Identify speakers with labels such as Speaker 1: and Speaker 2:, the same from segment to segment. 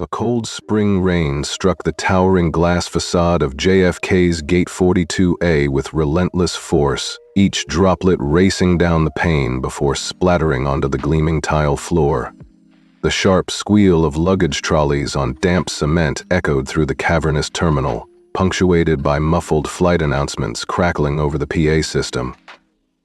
Speaker 1: A cold spring rain struck the towering glass facade of JFK's Gate 42A with relentless force, each droplet racing down the pane before splattering onto the gleaming tile floor. The sharp squeal of luggage trolleys on damp cement echoed through the cavernous terminal, punctuated by muffled flight announcements crackling over the PA system.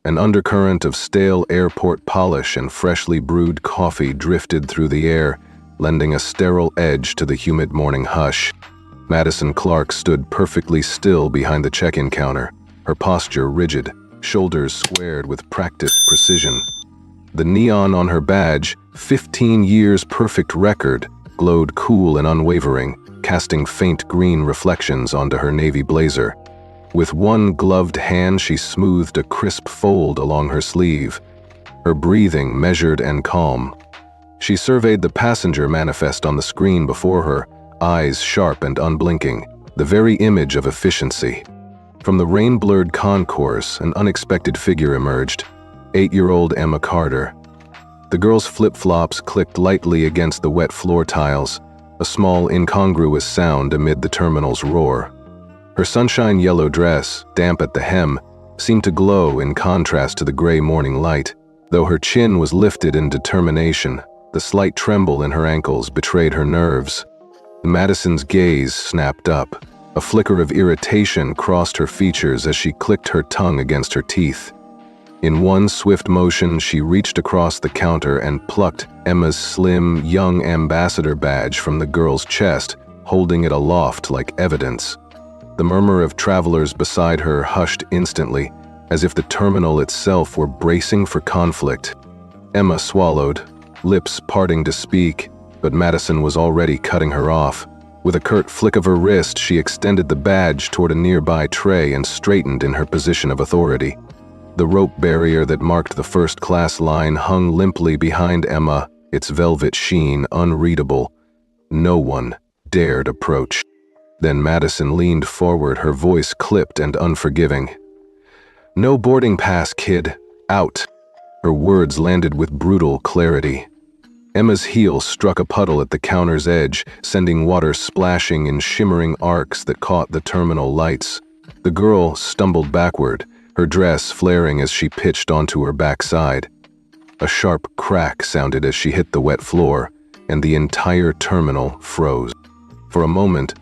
Speaker 1: An undercurrent of stale airport polish and freshly brewed coffee drifted through the air, lending a sterile edge to the humid morning hush. Madison Clark stood perfectly still behind the check-in counter, her posture rigid, shoulders squared with practiced precision. The neon on her badge, 15 years perfect record, glowed cool and unwavering, casting faint green reflections onto her navy blazer. With one gloved hand, she smoothed a crisp fold along her sleeve, her breathing measured and calm. She surveyed the passenger manifest on the screen before her, eyes sharp and unblinking, the very image of efficiency. From the rain-blurred concourse, an unexpected figure emerged, 8-year-old Emma Carter. The girl's flip-flops clicked lightly against the wet floor tiles, a small incongruous sound amid the terminal's roar. Her sunshine yellow dress, damp at the hem, seemed to glow in contrast to the gray morning light. Though her chin was lifted in determination, the slight tremble in her ankles betrayed her nerves. Madison's gaze snapped up. A flicker of irritation crossed her features as she clicked her tongue against her teeth. In one swift motion, she reached across the counter and plucked Emma's slim, young ambassador badge from the girl's chest, holding it aloft like evidence. The murmur of travelers beside her hushed instantly, as if the terminal itself were bracing for conflict. Emma swallowed, lips parting to speak, but Madison was already cutting her off. With a curt flick of her wrist, she extended the badge toward a nearby tray and straightened in her position of authority. The rope barrier that marked the first-class line hung limply behind Emma, its velvet sheen unreadable. No one dared approach. Then Madison leaned forward, her voice clipped and unforgiving. "No boarding pass, kid. Out." Her words landed with brutal clarity. Emma's heel struck a puddle at the counter's edge, sending water splashing in shimmering arcs that caught the terminal lights. The girl stumbled backward, her dress flaring as she pitched onto her backside. A sharp crack sounded as she hit the wet floor, and the entire terminal froze. For a moment,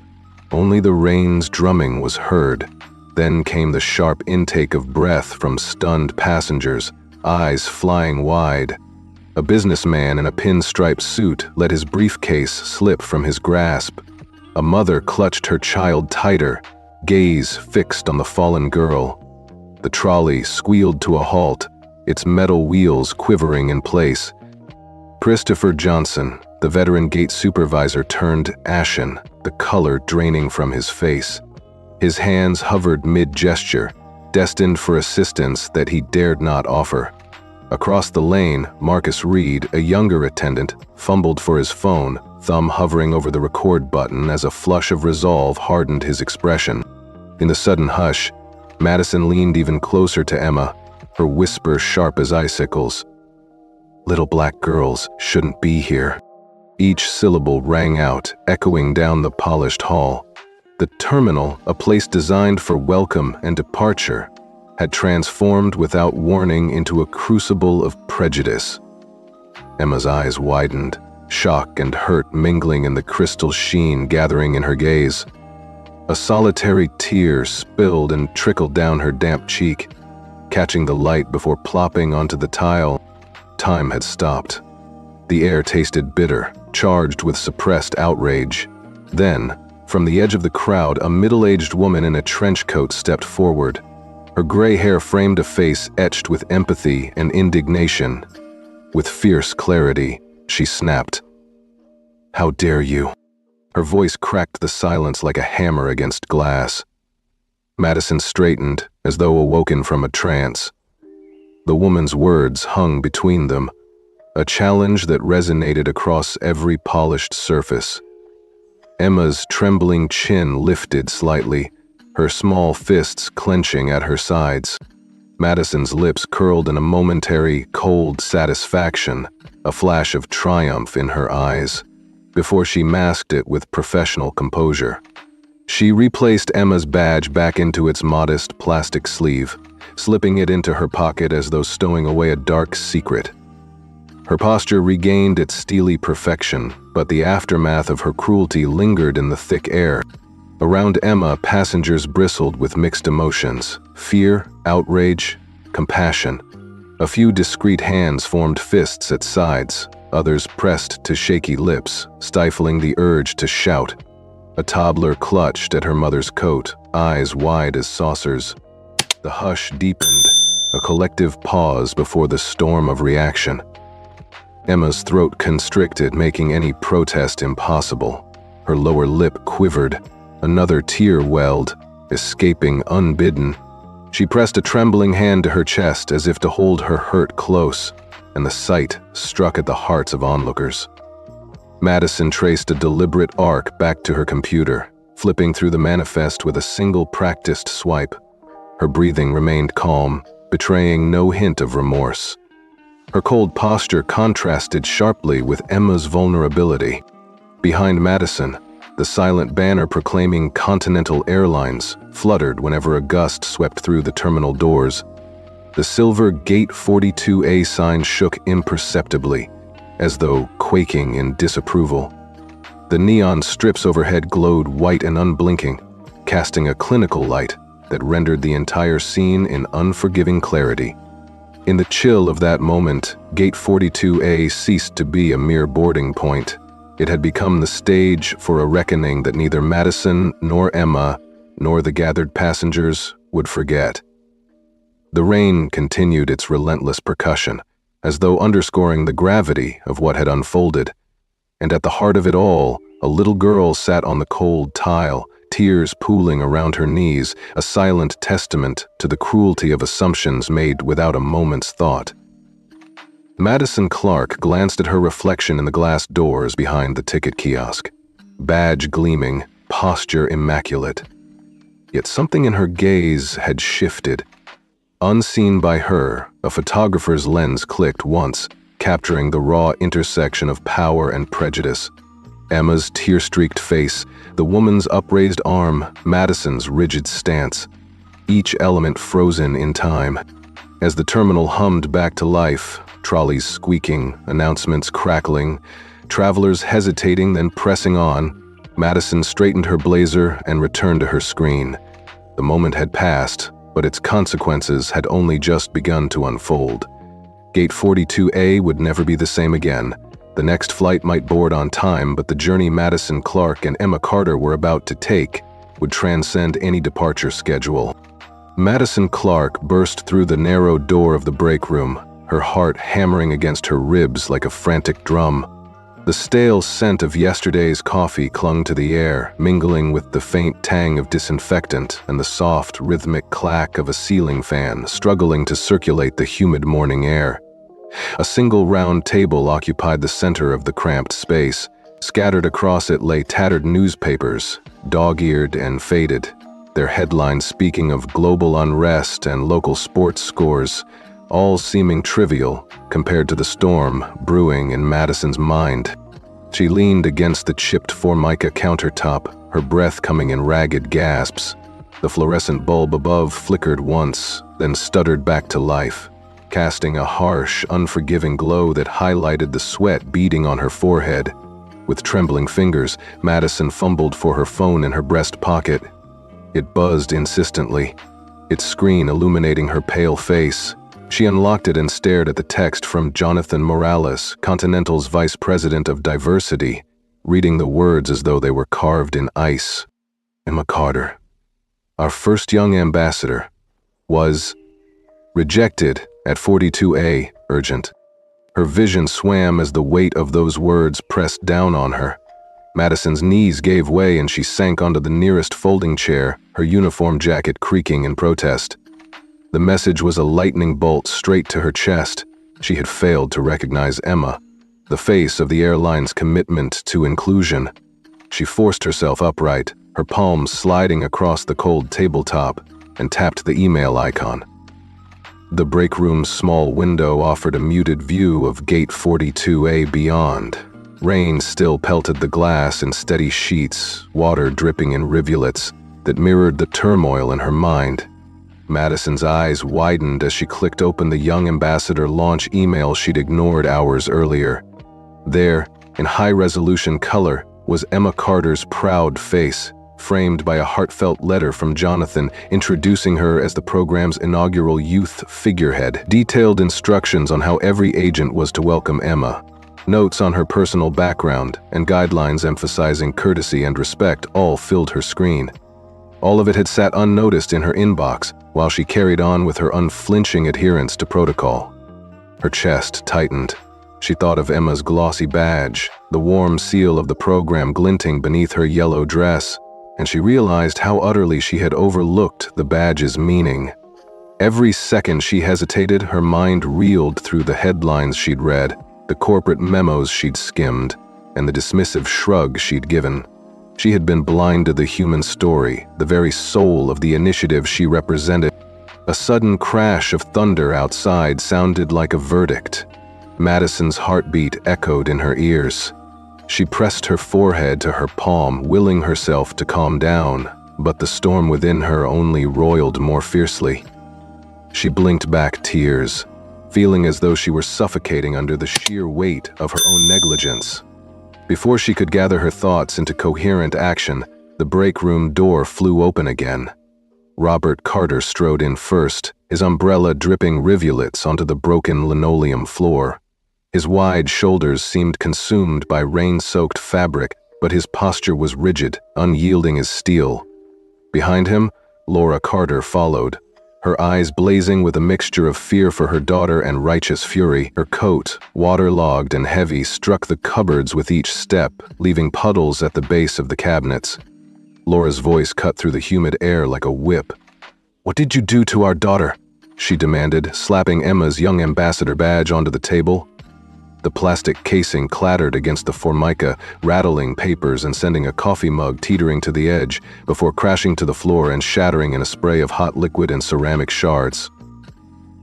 Speaker 1: only the rain's drumming was heard. Then came the sharp intake of breath from stunned passengers, eyes flying wide. A businessman in a pinstripe suit let his briefcase slip from his grasp. A mother clutched her child tighter, gaze fixed on the fallen girl. The trolley squealed to a halt, its metal wheels quivering in place. Christopher Johnson, the veteran gate supervisor, turned ashen, the color draining from his face. His hands hovered mid-gesture, destined for assistance that he dared not offer. Across the lane, Marcus Reed, a younger attendant, fumbled for his phone, thumb hovering over the record button as a flush of resolve hardened his expression. In the sudden hush, Madison leaned even closer to Emma, her whisper sharp as icicles. "Little black girls shouldn't be here." Each syllable rang out, echoing down the polished hall. The terminal, a place designed for welcome and departure, had transformed without warning into a crucible of prejudice. Emma's eyes widened, shock and hurt mingling in the crystal sheen gathering in her gaze. A solitary tear spilled and trickled down her damp cheek, catching the light before plopping onto the tile. Time had stopped. The air tasted bitter, charged with suppressed outrage. Then, from the edge of the crowd, a middle-aged woman in a trench coat stepped forward. Her gray hair framed a face etched with empathy and indignation. With fierce clarity, she snapped, "How dare you?" Her voice cracked the silence like a hammer against glass. Madison straightened, as though awoken from a trance. The woman's words hung between them, a challenge that resonated across every polished surface. Emma's trembling chin lifted slightly, her small fists clenching at her sides. Madison's lips curled in a momentary, cold satisfaction, a flash of triumph in her eyes. before she masked it with professional composure. She replaced Emma's badge back into its modest plastic sleeve, slipping it into her pocket as though stowing away a dark secret. Her posture regained its steely perfection, but the aftermath of her cruelty lingered in the thick air. Around Emma, passengers bristled with mixed emotions: fear, outrage, compassion. A few discreet hands formed fists at sides, others pressed to shaky lips, stifling the urge to shout. A toddler clutched at her mother's coat, eyes wide as saucers. The hush deepened, a collective pause before the storm of reaction. Emma's throat constricted, making any protest impossible. Her lower lip quivered. Another tear welled, escaping unbidden. She pressed a trembling hand to her chest as if to hold her hurt close, and the sight struck at the hearts of onlookers. Madison traced a deliberate arc back to her computer, flipping through the manifest with a single practiced swipe. Her breathing remained calm, betraying no hint of remorse. Her cold posture contrasted sharply with Emma's vulnerability. Behind Madison, the silent banner proclaiming Continental Airlines fluttered whenever a gust swept through the terminal doors. The silver Gate 42A sign shook imperceptibly, as though quaking in disapproval. The neon strips overhead glowed white and unblinking, casting a clinical light that rendered the entire scene in unforgiving clarity. In the chill of that moment, Gate 42A ceased to be a mere boarding point. It had become the stage for a reckoning that neither Madison nor Emma nor the gathered passengers would forget. The rain continued its relentless percussion, as though underscoring the gravity of what had unfolded. And at the heart of it all, a little girl sat on the cold tile, tears pooling around her knees, a silent testament to the cruelty of assumptions made without a moment's thought. Madison Clark glanced at her reflection in the glass doors behind the ticket kiosk, badge gleaming, posture immaculate. Yet something in her gaze had shifted. Unseen by her, a photographer's lens clicked once, capturing the raw intersection of power and prejudice. Emma's tear-streaked face, the woman's upraised arm, Madison's rigid stance, each element frozen in time. As the terminal hummed back to life, trolleys squeaking, announcements crackling, travelers hesitating then pressing on, Madison straightened her blazer and returned to her screen. The moment had passed, but its consequences had only just begun to unfold. Gate 42A would never be the same again. The next flight might board on time, but the journey Madison Clark and Emma Carter were about to take would transcend any departure schedule. Madison Clark burst through the narrow door of the break room, her heart hammering against her ribs like a frantic drum. The stale scent of yesterday's coffee clung to the air, mingling with the faint tang of disinfectant and the soft, rhythmic clack of a ceiling fan struggling to circulate the humid morning air. A single round table occupied the center of the cramped space. Scattered across it lay tattered newspapers, dog-eared and faded, their headlines speaking of global unrest and local sports scores, all seeming trivial compared to the storm brewing in Madison's mind. She leaned against the chipped Formica countertop, her breath coming in ragged gasps. The fluorescent bulb above flickered once, then stuttered back to life, casting a harsh, unforgiving glow that highlighted the sweat beading on her forehead. With trembling fingers, Madison fumbled for her phone in her breast pocket. It buzzed insistently, its screen illuminating her pale face. She unlocked it and stared at the text from Jonathan Morales, Continental's Vice President of Diversity, reading the words as though they were carved in ice. Emma Carter, our first young ambassador, was rejected at 42A, urgent. Her vision swam as the weight of those words pressed down on her. Madison's knees gave way and she sank onto the nearest folding chair, her uniform jacket creaking in protest. The message was a lightning bolt straight to her chest. She had failed to recognize Emma, the face of the airline's commitment to inclusion. She forced herself upright, her palms sliding across the cold tabletop, and tapped the email icon. The break room's small window offered a muted view of Gate 42A beyond. Rain still pelted the glass in steady sheets, water dripping in rivulets that mirrored the turmoil in her mind. Madison's eyes widened as she clicked open the young ambassador launch email she'd ignored hours earlier. There, in high-resolution color, was Emma Carter's proud face, framed by a heartfelt letter from Jonathan introducing her as the program's inaugural youth figurehead, detailed instructions on how every agent was to welcome Emma, notes on her personal background, and guidelines emphasizing courtesy and respect all filled her screen. All of it had sat unnoticed in her inbox while she carried on with her unflinching adherence to protocol. Her chest tightened. She thought of Emma's glossy badge, the warm seal of the program glinting beneath her yellow dress, and she realized how utterly she had overlooked the badge's meaning. Every second she hesitated, her mind reeled through the headlines she'd read, the corporate memos she'd skimmed, and the dismissive shrug she'd given. She had been blind to the human story, the very soul of the initiative she represented. A sudden crash of thunder outside sounded like a verdict. Madison's heartbeat echoed in her ears. She pressed her forehead to her palm, willing herself to calm down, but the storm within her only roiled more fiercely. She blinked back tears, feeling as though she were suffocating under the sheer weight of her own negligence. Before she could gather her thoughts into coherent action, the break room door flew open again. Robert Carter strode in first, his umbrella dripping rivulets onto the broken linoleum floor. His wide shoulders seemed consumed by rain-soaked fabric, but his posture was rigid, unyielding as steel. Behind him, Laura Carter followed, her eyes blazing with a mixture of fear for her daughter and righteous fury. Her coat, waterlogged and heavy, struck the cupboards with each step, leaving puddles at the base of the cabinets. Laura's voice cut through the humid air like a whip. "What did you do to our daughter?" she demanded, slapping Emma's young ambassador badge onto the table. The plastic casing clattered against the formica, rattling papers and sending a coffee mug teetering to the edge before crashing to the floor and shattering in a spray of hot liquid and ceramic shards.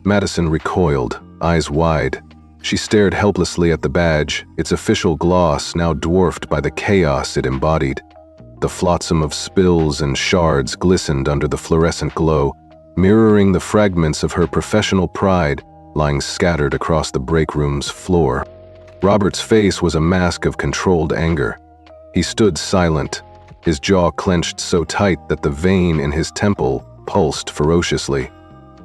Speaker 1: Madison recoiled, eyes wide. She stared helplessly at the badge, its official gloss now dwarfed by the chaos it embodied. The flotsam of spills and shards glistened under the fluorescent glow, mirroring the fragments of her professional pride lying scattered across the break room's floor. Robert's face was a mask of controlled anger. He stood silent, his jaw clenched so tight that the vein in his temple pulsed ferociously.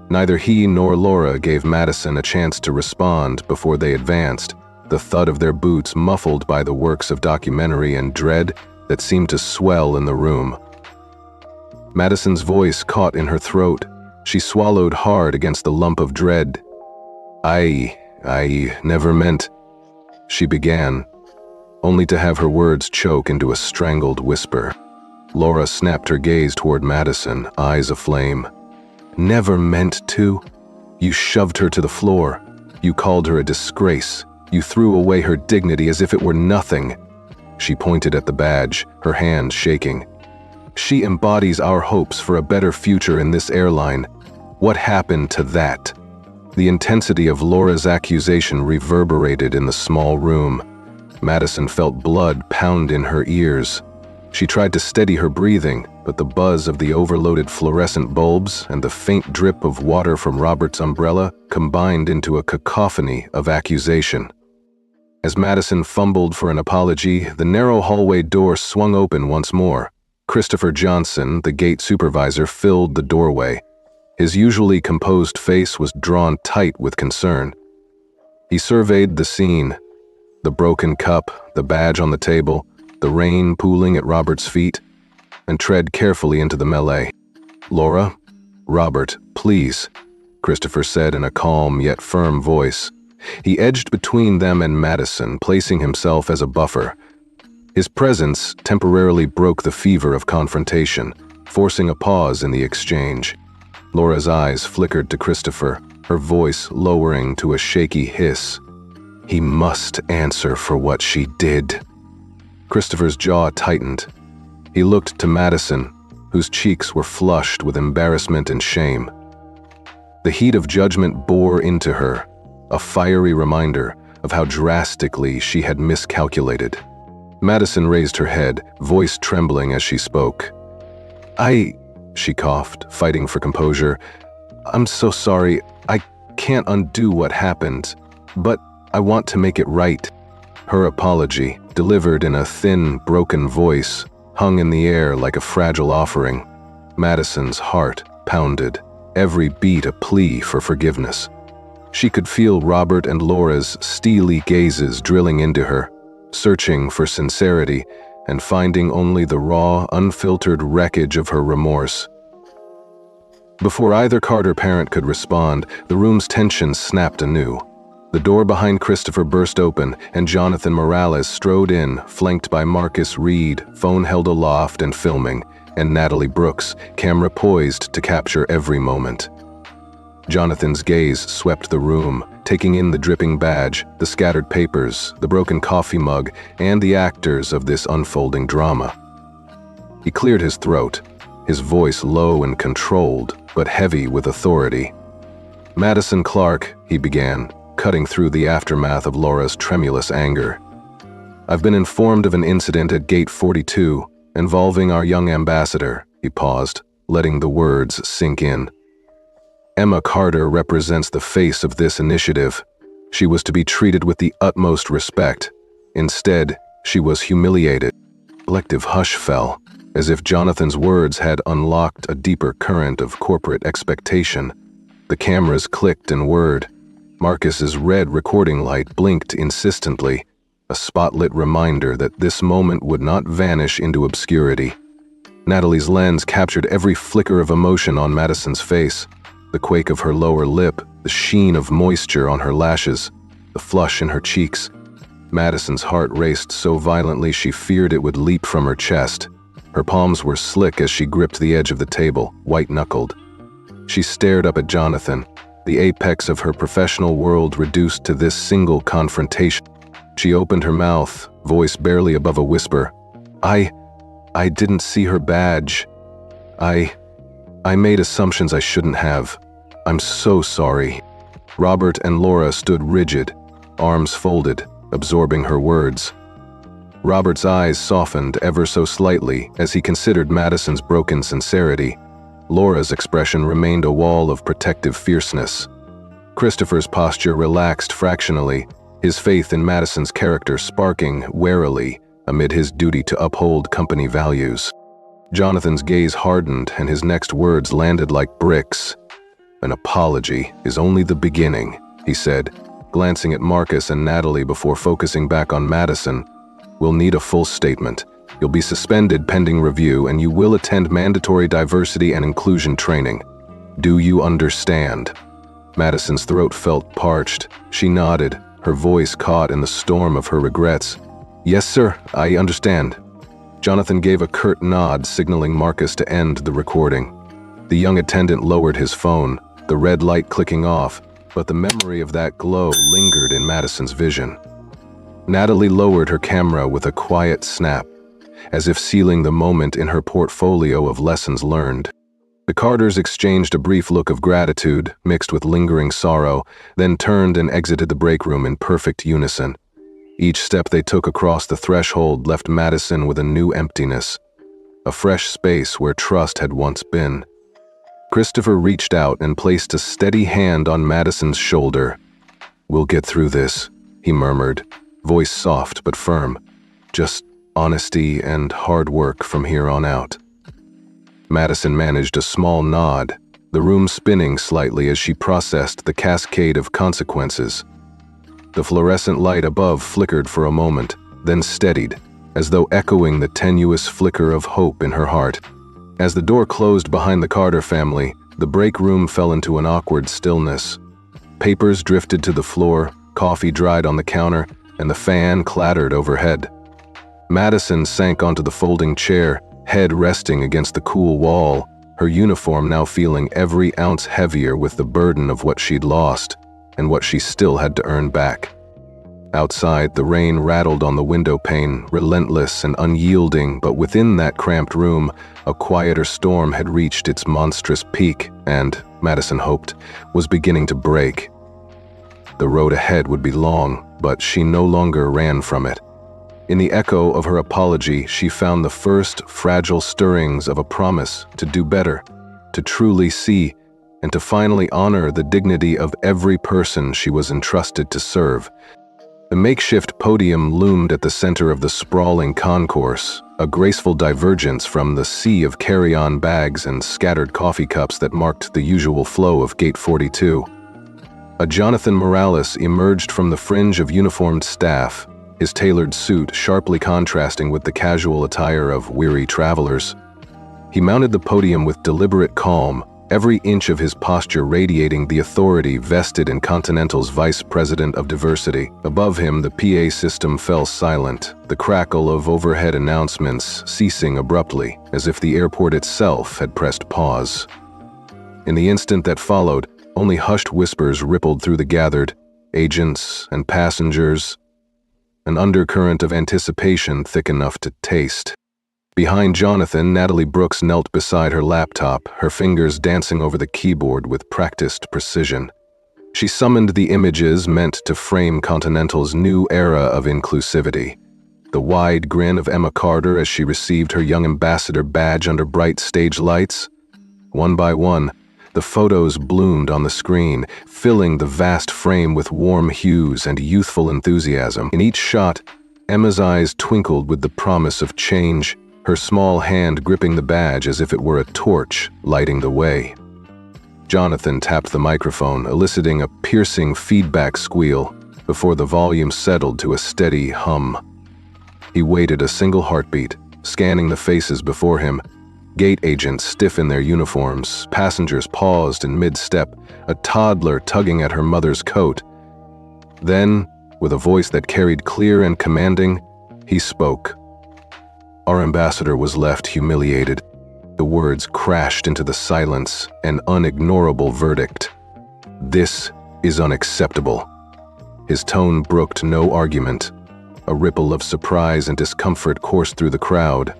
Speaker 1: Neither he nor Laura gave Madison a chance to respond before they advanced, the thud of their boots muffled by the works of documentary and dread that seemed to swell in the room. Madison's voice caught in her throat. She swallowed hard against the lump of dread. I never meant," she began, only to have her words choke into a strangled whisper. Laura snapped her gaze toward Madison, eyes aflame. "Never meant to? You shoved her to the floor. You called her a disgrace. You threw away her dignity as if it were nothing." She pointed at the badge, her hand shaking. "She embodies our hopes for a better future in this airline. What happened to that?" The intensity of Laura's accusation reverberated in the small room. Madison felt blood pound in her ears. She tried to steady her breathing, but the buzz of the overloaded fluorescent bulbs and the faint drip of water from Robert's umbrella combined into a cacophony of accusation. As Madison fumbled for an apology, the narrow hallway door swung open once more. Christopher Johnson, the gate supervisor, filled the doorway. His usually composed face was drawn tight with concern. He surveyed the scene, the broken cup, the badge on the table, the rain pooling at Robert's feet, and tread carefully into the melee. "Laura, Robert, please," Christopher said in a calm yet firm voice. He edged between them and Madison, placing himself as a buffer. His presence temporarily broke the fever of confrontation, forcing a pause in the exchange. Laura's eyes flickered to Christopher, her voice lowering to a shaky hiss. "He must answer for what she did." Christopher's jaw tightened. He looked to Madison, whose cheeks were flushed with embarrassment and shame. The heat of judgment bore into her, a fiery reminder, of how drastically she had miscalculated. Madison raised her head, voice trembling as she spoke. She coughed, fighting for composure. I'm so sorry. I can't undo what happened, but I want to make it right. Her apology, delivered in a thin, broken voice, hung in the air like a fragile offering. Madison's heart pounded, every beat a plea for forgiveness. She could feel Robert and Laura's steely gazes drilling into her, searching for sincerity and finding only the raw, unfiltered wreckage of her remorse. Before either Carter parent could respond, the room's tension snapped anew. The door behind Christopher burst open, and Jonathan Morales strode in, flanked by Marcus Reed, phone held aloft and filming, and Natalie Brooks, camera poised to capture every moment. Jonathan's gaze swept the room, taking in the dripping badge, the scattered papers, the broken coffee mug, and the actors of this unfolding drama. He cleared his throat, his voice low and controlled, but heavy with authority. Madison Clark, he began, cutting through the aftermath of Laura's tremulous anger. I've been informed of an incident at Gate 42 involving our young ambassador. He paused, letting the words sink in. Emma Carter represents the face of this initiative. She was to be treated with the utmost respect. Instead, she was humiliated. A collective hush fell, as if Jonathan's words had unlocked a deeper current of corporate expectation. The cameras clicked and whirred. Marcus's red recording light blinked insistently, a spotlit reminder that this moment would not vanish into obscurity. Natalie's lens captured every flicker of emotion on Madison's face. The quake of her lower lip, the sheen of moisture on her lashes, the flush in her cheeks. Madison's heart raced so violently she feared it would leap from her chest. Her palms were slick as she gripped the edge of the table, white-knuckled. She stared up at Jonathan, the apex of her professional world reduced to this single confrontation. She opened her mouth, voice barely above a whisper. I didn't see her badge. I made assumptions I shouldn't have. I'm so sorry. Robert and Laura stood rigid, arms folded, absorbing her words. Robert's eyes softened ever so slightly as he considered Madison's broken sincerity. Laura's expression remained a wall of protective fierceness. Christopher's posture relaxed fractionally, his faith in Madison's character sparking warily amid his duty to uphold company values. Jonathan's gaze hardened and his next words landed like bricks. An apology is only the beginning, he said, glancing at Marcus and Natalie before focusing back on Madison. We'll need a full statement. You'll be suspended pending review and you will attend mandatory diversity and inclusion training. Do you understand? Madison's throat felt parched. She nodded, her voice caught in the storm of her regrets. Yes, sir, I understand. Jonathan gave a curt nod, signaling Marcus to end the recording. The young attendant lowered his phone, the red light clicking off, but the memory of that glow lingered in Madison's vision. Natalie lowered her camera with a quiet snap, as if sealing the moment in her portfolio of lessons learned. The Carters exchanged a brief look of gratitude, mixed with lingering sorrow, then turned and exited the break room in perfect unison. Each step they took across the threshold left Madison with a new emptiness, a fresh space where trust had once been. Christopher reached out and placed a steady hand on Madison's shoulder. We'll get through this, he murmured, voice soft but firm. Just honesty and hard work from here on out. Madison managed a small nod, the room spinning slightly as she processed the cascade of consequences. The fluorescent light above flickered for a moment, then steadied, as though echoing the tenuous flicker of hope in her heart. As the door closed behind the Carter family, the break room fell into an awkward stillness. Papers drifted to the floor, coffee dried on the counter, and the fan clattered overhead. Madison sank onto the folding chair, head resting against the cool wall, her uniform now feeling every ounce heavier with the burden of what she'd lost and what she still had to earn back. Outside, the rain rattled on the window pane, relentless and unyielding, but within that cramped room, a quieter storm had reached its monstrous peak and, Madison hoped, was beginning to break. The road ahead would be long, but she no longer ran from it. In the echo of her apology, she found the first fragile stirrings of a promise to do better, to truly see, and to finally honor the dignity of every person she was entrusted to serve. The makeshift podium loomed at the center of the sprawling concourse, a graceful divergence from the sea of carry-on bags and scattered coffee cups that marked the usual flow of Gate 42. A Jonathan Morales emerged from the fringe of uniformed staff, his tailored suit sharply contrasting with the casual attire of weary travelers. He mounted the podium with deliberate calm, every inch of his posture radiating the authority vested in Continental's Vice President of Diversity. Above him, the PA system fell silent, the crackle of overhead announcements ceasing abruptly, as if the airport itself had pressed pause. In the instant that followed, only hushed whispers rippled through the gathered, agents and passengers, an undercurrent of anticipation thick enough to taste. Behind Jonathan, Natalie Brooks knelt beside her laptop, her fingers dancing over the keyboard with practiced precision. She summoned the images meant to frame Continental's new era of inclusivity. The wide grin of Emma Carter as she received her Young Ambassador badge under bright stage lights. One by one, the photos bloomed on the screen, filling the vast frame with warm hues and youthful enthusiasm. In each shot, Emma's eyes twinkled with the promise of change, her small hand gripping the badge as if it were a torch, lighting the way. Jonathan tapped the microphone, eliciting a piercing feedback squeal before the volume settled to a steady hum. He waited a single heartbeat, scanning the faces before him. Gate agents stiff in their uniforms, passengers paused in mid-step, a toddler tugging at her mother's coat. Then, with a voice that carried clear and commanding, he spoke. Our ambassador was left humiliated. The words crashed into the silence, an unignorable verdict. This is unacceptable. His tone brooked no argument. A ripple of surprise and discomfort coursed through the crowd.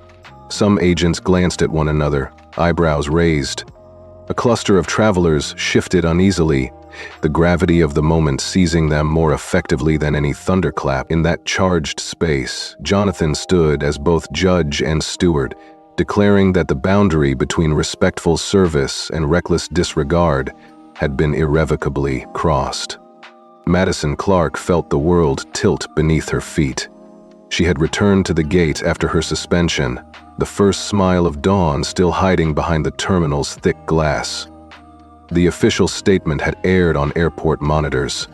Speaker 1: Some agents glanced at one another, eyebrows raised. A cluster of travelers shifted uneasily, the gravity of the moment seizing them more effectively than any thunderclap. In that charged space, Jonathan stood as both judge and steward, declaring that the boundary between respectful service and reckless disregard had been irrevocably crossed. Madison Clark felt the world tilt beneath her feet. She had returned to the gate after her suspension, the first smile of dawn still hiding behind the terminal's thick glass. The official statement had aired on airport monitors.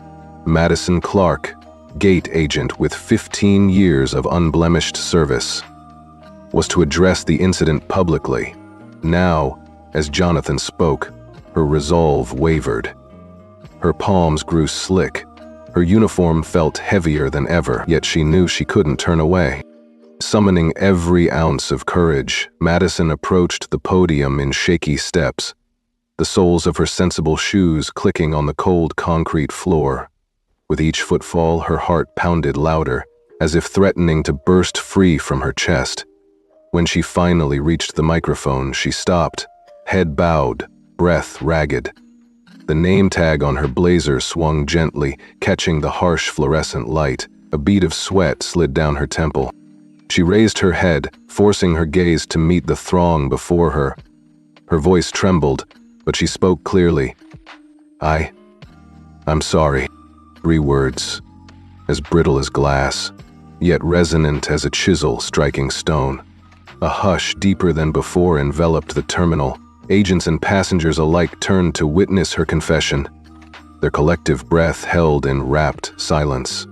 Speaker 1: Madison Clark, gate agent with 15 years of unblemished service, was to address the incident publicly. Now, as Jonathan spoke, her resolve wavered. Her palms grew slick. Her uniform felt heavier than ever, yet she knew she couldn't turn away. Summoning every ounce of courage, Madison approached the podium in shaky steps, the soles of her sensible shoes clicking on the cold concrete floor. With each footfall, her heart pounded louder, as if threatening to burst free from her chest. When she finally reached the microphone, she stopped, head bowed, breath ragged. The name tag on her blazer swung gently, catching the harsh fluorescent light. A bead of sweat slid down her temple. She raised her head, forcing her gaze to meet the throng before her. Her voice trembled, but she spoke clearly. I'm sorry. 3 words, as brittle as glass, yet resonant as a chisel striking stone. A hush deeper than before enveloped the terminal. Agents and passengers alike turned to witness her confession, their collective breath held in rapt silence.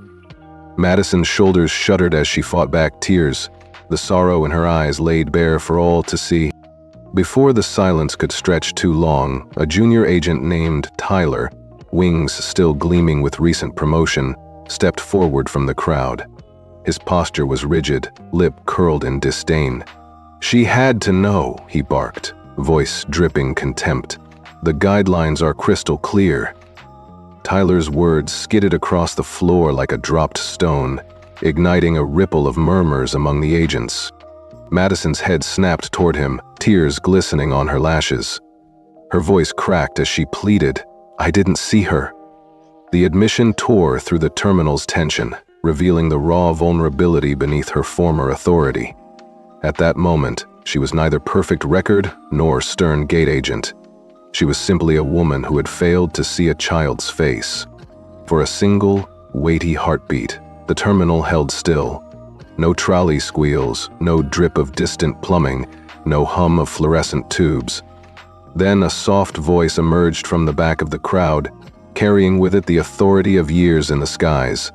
Speaker 1: Madison's shoulders shuddered as she fought back tears, the sorrow in her eyes laid bare for all to see. Before the silence could stretch too long, a junior agent named Tyler, wings still gleaming with recent promotion, stepped forward from the crowd. His posture was rigid, lip curled in disdain. She had to know, he barked, voice dripping contempt. The guidelines are crystal clear. Tyler's words skidded across the floor like a dropped stone, igniting a ripple of murmurs among the agents. Madison's head snapped toward him, tears glistening on her lashes. Her voice cracked as she pleaded, I didn't see her. The admission tore through the terminal's tension, revealing the raw vulnerability beneath her former authority. At that moment, she was neither perfect record nor stern gate agent. She was simply a woman who had failed to see a child's face. For a single, weighty heartbeat, the terminal held still. No trolley squeals, no drip of distant plumbing, no hum of fluorescent tubes. Then a soft voice emerged from the back of the crowd, carrying with it the authority of years in the skies.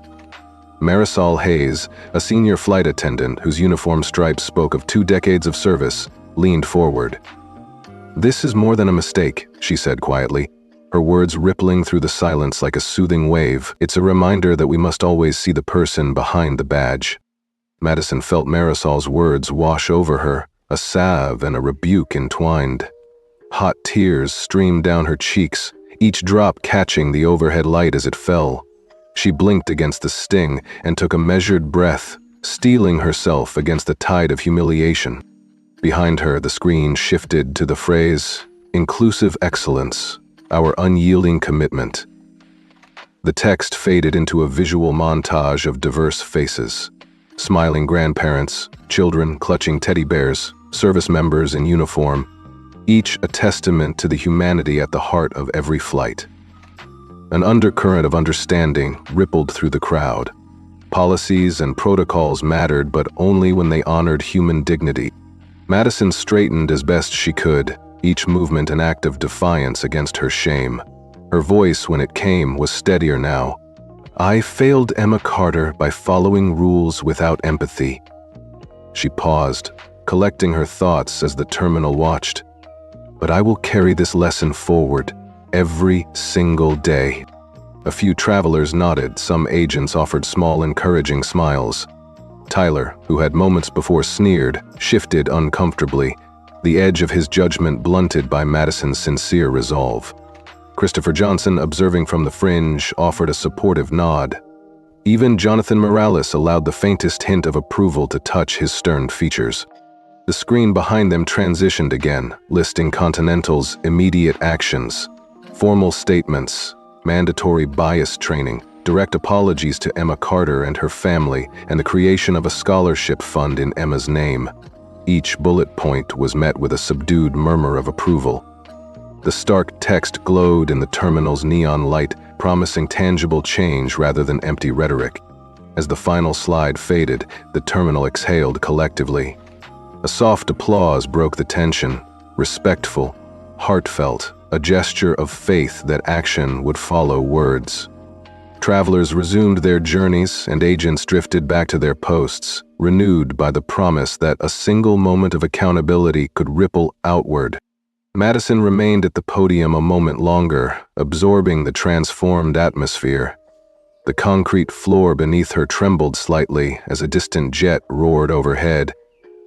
Speaker 1: Marisol Hayes, a senior flight attendant whose uniform stripes spoke of 2 decades of service, leaned forward. "This is more than a mistake," she said quietly, her words rippling through the silence like a soothing wave. "It's a reminder that we must always see the person behind the badge." Madison felt Marisol's words wash over her, a salve and a rebuke entwined. Hot tears streamed down her cheeks, each drop catching the overhead light as it fell. She blinked against the sting and took a measured breath, steeling herself against the tide of humiliation. Behind her, the screen shifted to the phrase, "Inclusive excellence, our unyielding commitment." The text faded into a visual montage of diverse faces. Smiling grandparents, children clutching teddy bears, service members in uniform, each a testament to the humanity at the heart of every flight. An undercurrent of understanding rippled through the crowd. Policies and protocols mattered, but only when they honored human dignity. Madison straightened as best she could, each movement an act of defiance against her shame. Her voice, when it came, was steadier now. "I failed Emma Carter by following rules without empathy." She paused, collecting her thoughts as the terminal watched. "But I will carry this lesson forward, every single day." A few travelers nodded, some agents offered small encouraging smiles. Tyler, who had moments before sneered, shifted uncomfortably, the edge of his judgment blunted by Madison's sincere resolve. Christopher Johnson, observing from the fringe, offered a supportive nod. Even Jonathan Morales allowed the faintest hint of approval to touch his stern features. The screen behind them transitioned again, listing Continental's immediate actions. Formal statements, mandatory bias training, direct apologies to Emma Carter and her family, and the creation of a scholarship fund in Emma's name. Each bullet point was met with a subdued murmur of approval. The stark text glowed in the terminal's neon light, promising tangible change rather than empty rhetoric. As the final slide faded, the terminal exhaled collectively. A soft applause broke the tension, respectful, heartfelt, a gesture of faith that action would follow words. Travelers resumed their journeys and agents drifted back to their posts, renewed by the promise that a single moment of accountability could ripple outward. Madison remained at the podium a moment longer, absorbing the transformed atmosphere. The concrete floor beneath her trembled slightly as a distant jet roared overhead,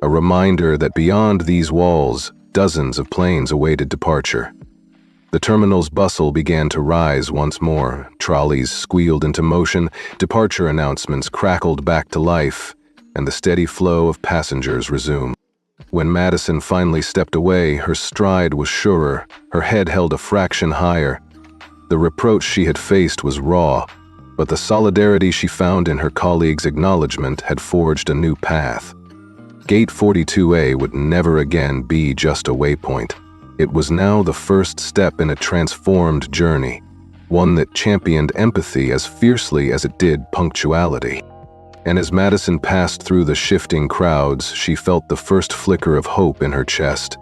Speaker 1: a reminder that beyond these walls, dozens of planes awaited departure. The terminal's bustle began to rise once more. Trolleys squealed into motion, departure announcements crackled back to life, and the steady flow of passengers resumed. When Madison finally stepped away, her stride was surer, her head held a fraction higher. The reproach she had faced was raw, but the solidarity she found in her colleagues' acknowledgement had forged a new path. Gate 42A would never again be just a waypoint. It was now the first step in a transformed journey, one that championed empathy as fiercely as it did punctuality. And as Madison passed through the shifting crowds, she felt the first flicker of hope in her chest,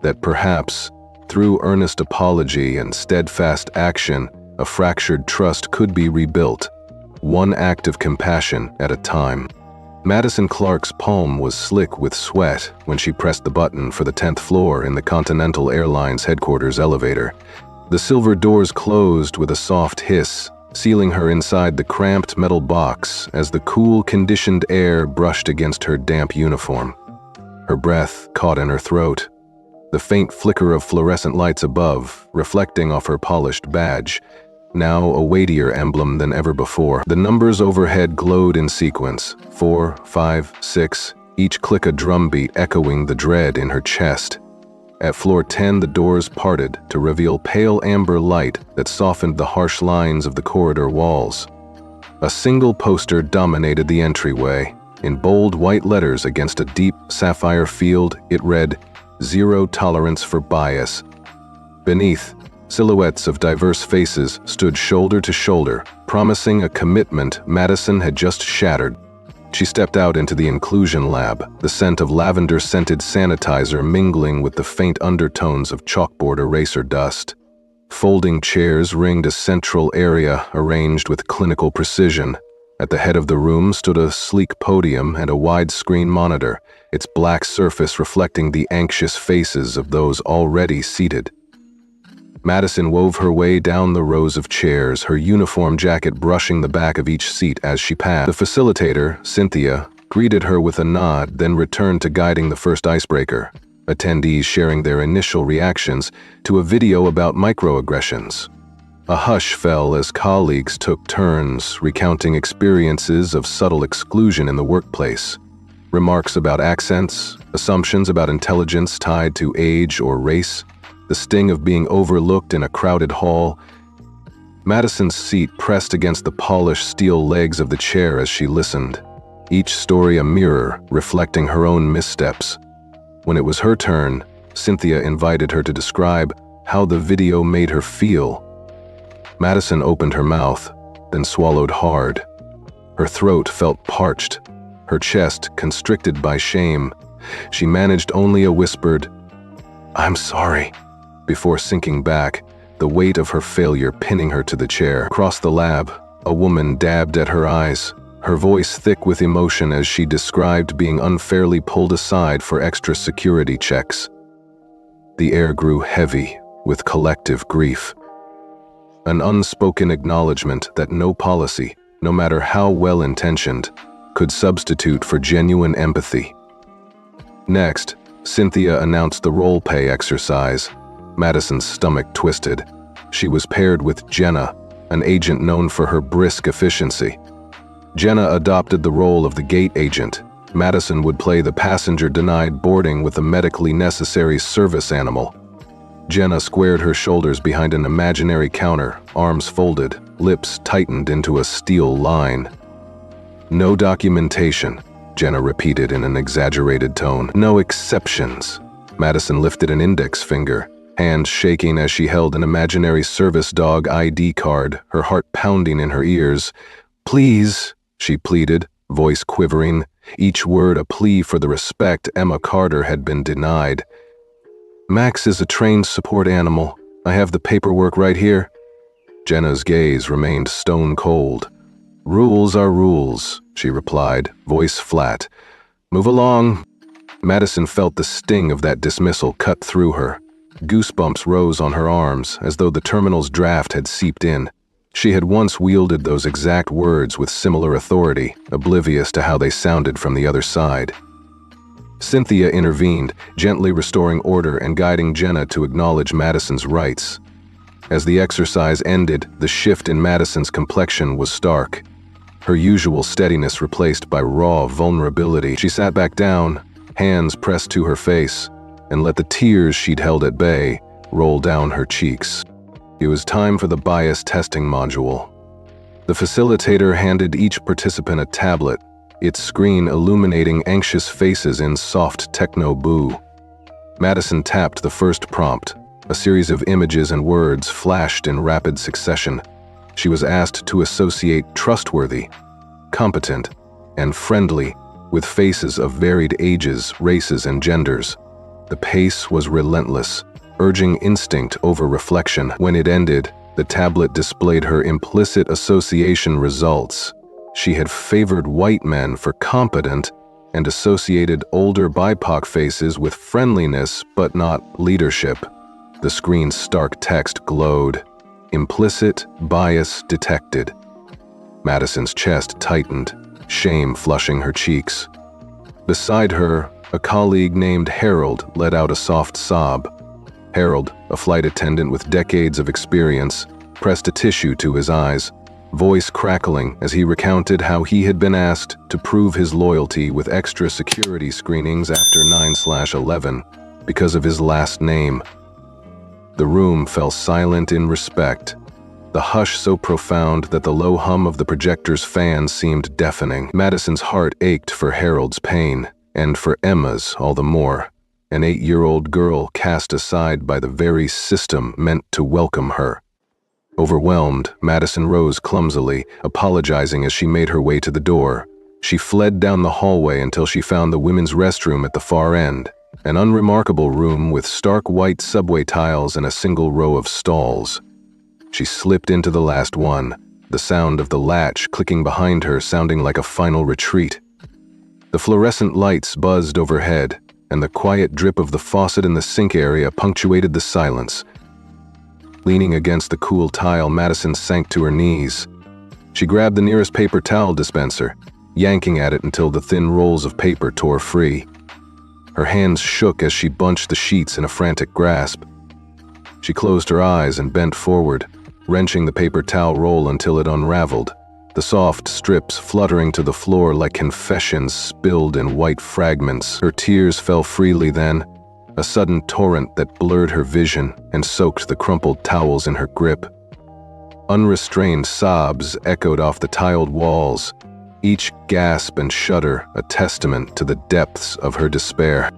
Speaker 1: that perhaps, through earnest apology and steadfast action, a fractured trust could be rebuilt, one act of compassion at a time. Madison Clark's palm was slick with sweat when she pressed the button for the 10th floor in the Continental Airlines headquarters elevator. The silver doors closed with a soft hiss, sealing her inside the cramped metal box as the cool, conditioned air brushed against her damp uniform. Her breath caught in her throat. The faint flicker of fluorescent lights above, reflecting off her polished badge, now a weightier emblem than ever before. The numbers overhead glowed in sequence, 4, 5, 6, each click a drumbeat echoing the dread in her chest. At floor 10, the doors parted to reveal pale amber light that softened the harsh lines of the corridor walls. A single poster dominated the entryway. In bold white letters against a deep sapphire field, it read, "Zero tolerance for bias." Beneath, silhouettes of diverse faces stood shoulder to shoulder, promising a commitment Madison had just shattered. She stepped out into the inclusion lab, the scent of lavender-scented sanitizer mingling with the faint undertones of chalkboard eraser dust. Folding chairs ringed a central area arranged with clinical precision. At the head of the room stood a sleek podium and a wide-screen monitor, its black surface reflecting the anxious faces of those already seated. Madison wove her way down the rows of chairs, her uniform jacket brushing the back of each seat as she passed. The facilitator, Cynthia, greeted her with a nod, then returned to guiding the first icebreaker, attendees sharing their initial reactions to a video about microaggressions. A hush fell as colleagues took turns recounting experiences of subtle exclusion in the workplace. Remarks about accents, assumptions about intelligence tied to age or race, the sting of being overlooked in a crowded hall. Madison's seat pressed against the polished steel legs of the chair as she listened, each story a mirror reflecting her own missteps. When it was her turn, Cynthia invited her to describe how the video made her feel. Madison opened her mouth, then swallowed hard. Her throat felt parched, her chest constricted by shame. She managed only a whispered, "I'm sorry," before sinking back, the weight of her failure pinning her to the chair. Across the lab, a woman dabbed at her eyes, her voice thick with emotion as she described being unfairly pulled aside for extra security checks. The air grew heavy with collective grief. An unspoken acknowledgement that no policy, no matter how well-intentioned, could substitute for genuine empathy. Next, Cynthia announced the role play exercise. Madison's stomach twisted. She was paired with Jenna, an agent known for her brisk efficiency. Jenna adopted the role of the gate agent. Madison would play the passenger denied boarding with a medically necessary service animal. Jenna squared her shoulders behind an imaginary counter, arms folded, lips tightened into a steel line. "No documentation," Jenna repeated in an exaggerated tone. "No exceptions." Madison lifted an index finger, hands shaking as she held an imaginary service dog ID card, her heart pounding in her ears. "Please," she pleaded, voice quivering, each word a plea for the respect Emma Carter had been denied. "Max is a trained support animal. I have the paperwork right here." Jenna's gaze remained stone cold. "Rules are rules," she replied, voice flat. "Move along." Madison felt the sting of that dismissal cut through her. Goosebumps rose on her arms as though the terminal's draft had seeped in. She had once wielded those exact words with similar authority, oblivious to how they sounded from the other side. Cynthia intervened, gently restoring order and guiding Jenna to acknowledge Madison's rights. As the exercise ended, the shift in Madison's complexion was stark. Her usual steadiness replaced by raw vulnerability. She sat back down, hands pressed to her face, and let the tears she'd held at bay roll down her cheeks. It was time for the bias testing module. The facilitator handed each participant a tablet, its screen illuminating anxious faces in soft techno-boo. Madison tapped the first prompt. A series of images and words flashed in rapid succession. She was asked to associate trustworthy, competent, and friendly with faces of varied ages, races, and genders. The pace was relentless, urging instinct over reflection. When it ended, the tablet displayed her implicit association results. She had favored white men for competent and associated older BIPOC faces with friendliness but not leadership. The screen's stark text glowed. Implicit bias detected. Madison's chest tightened, shame flushing her cheeks. Beside her, a colleague named Harold let out a soft sob. Harold, a flight attendant with decades of experience, pressed a tissue to his eyes, voice crackling as he recounted how he had been asked to prove his loyalty with extra security screenings after 9/11. because of his last name. The room fell silent in respect, the hush so profound that the low hum of the projector's fan seemed deafening. Madison's heart ached for Harold's pain, and for Emma's all the more, an 8-year-old girl cast aside by the very system meant to welcome her. Overwhelmed, Madison rose clumsily, apologizing as she made her way to the door. She fled down the hallway until she found the women's restroom at the far end, an unremarkable room with stark white subway tiles and a single row of stalls. She slipped into the last one, the sound of the latch clicking behind her sounding like a final retreat. The fluorescent lights buzzed overhead, and the quiet drip of the faucet in the sink area punctuated the silence. Leaning against the cool tile, Madison sank to her knees. She grabbed the nearest paper towel dispenser, yanking at it until the thin rolls of paper tore free. Her hands shook as she bunched the sheets in a frantic grasp. She closed her eyes and bent forward, wrenching the paper towel roll until it unraveled, the soft strips fluttering to the floor like confessions spilled in white fragments. Her tears fell freely then, a sudden torrent that blurred her vision and soaked the crumpled towels in her grip. Unrestrained sobs echoed off the tiled walls, each gasp and shudder a testament to the depths of her despair.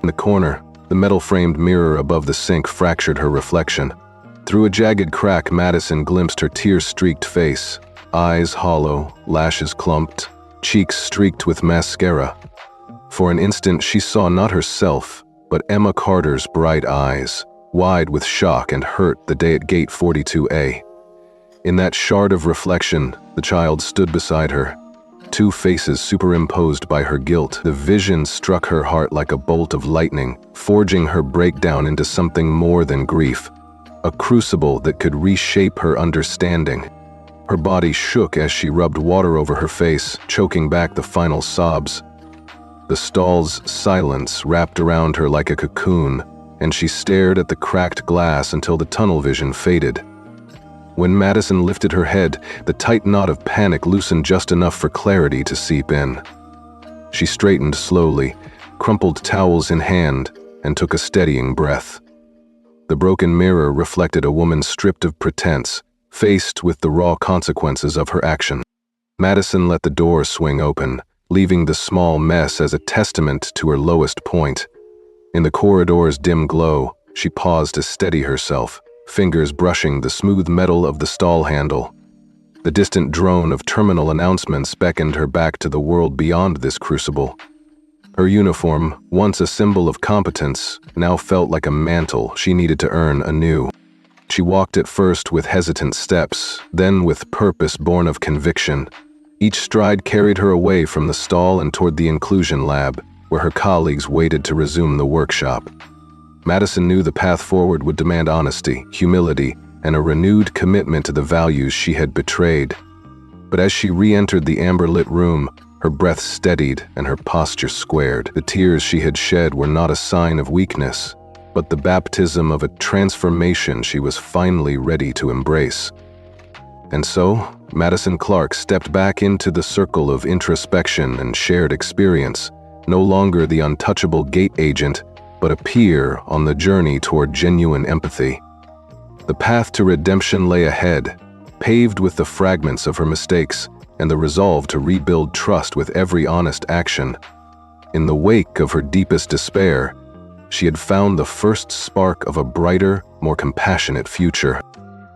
Speaker 1: In the corner, the metal-framed mirror above the sink fractured her reflection. Through a jagged crack, Madison glimpsed her tear-streaked face, eyes hollow, lashes clumped, cheeks streaked with mascara. For an instant, she saw not herself, but Emma Carter's bright eyes, wide with shock and hurt the day at Gate 42A. In that shard of reflection, the child stood beside her, two faces superimposed by her guilt. The vision struck her heart like a bolt of lightning, forging her breakdown into something more than grief, a crucible that could reshape her understanding. Her body shook as she rubbed water over her face, choking back the final sobs. The stall's silence wrapped around her like a cocoon, and she stared at the cracked glass until the tunnel vision faded. When Madison lifted her head, the tight knot of panic loosened just enough for clarity to seep in. She straightened slowly, crumpled towels in hand, and took a steadying breath. The broken mirror reflected a woman stripped of pretense, faced with the raw consequences of her action. Madison let the door swing open, leaving the small mess as a testament to her lowest point. In the corridor's dim glow, she paused to steady herself, fingers brushing the smooth metal of the stall handle. The distant drone of terminal announcements beckoned her back to the world beyond this crucible. Her uniform, once a symbol of competence, now felt like a mantle she needed to earn anew. She walked at first with hesitant steps, then with purpose born of conviction. Each stride carried her away from the stall and toward the inclusion lab, where her colleagues waited to resume the workshop. Madison knew the path forward would demand honesty, humility, and a renewed commitment to the values she had betrayed. But as she re-entered the amber-lit room, her breath steadied and her posture squared. The tears she had shed were not a sign of weakness, but the baptism of a transformation she was finally ready to embrace. And so, Madison Clark stepped back into the circle of introspection and shared experience, no longer the untouchable gate agent, but a peer on the journey toward genuine empathy. The path to redemption lay ahead, paved with the fragments of her mistakes and the resolve to rebuild trust with every honest action. In the wake of her deepest despair, she had found the first spark of a brighter, more compassionate future.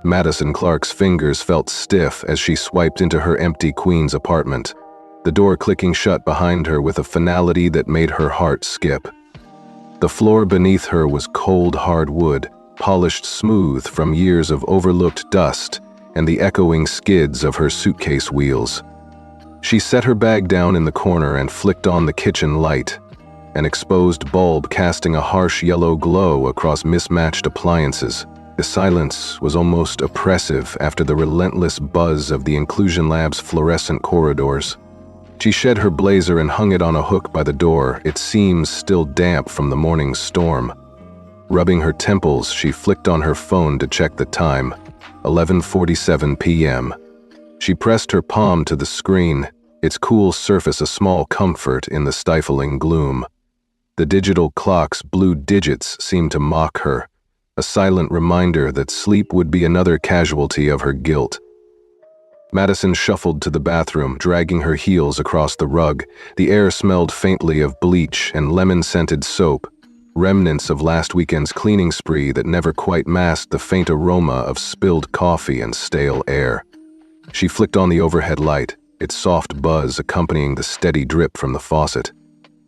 Speaker 1: Madison Clark's fingers felt stiff as she swiped into her empty Queens apartment, the door clicking shut behind her with a finality that made her heart skip. The floor beneath her was cold hard wood, polished smooth from years of overlooked dust and the echoing skids of her suitcase wheels. She set her bag down in the corner and flicked on the kitchen light, an exposed bulb casting a harsh yellow glow across mismatched appliances. The silence was almost oppressive after the relentless buzz of the inclusion lab's fluorescent corridors. She shed her blazer and hung it on a hook by the door, its seams still damp from the morning's storm. Rubbing her temples, she flicked on her phone to check the time, 11:47 p.m. She pressed her palm to the screen, its cool surface a small comfort in the stifling gloom. The digital clock's blue digits seemed to mock her, a silent reminder that sleep would be another casualty of her guilt. Madison shuffled to the bathroom, dragging her heels across the rug. The air smelled faintly of bleach and lemon-scented soap, remnants of last weekend's cleaning spree that never quite masked the faint aroma of spilled coffee and stale air. She flicked on the overhead light, its soft buzz accompanying the steady drip from the faucet.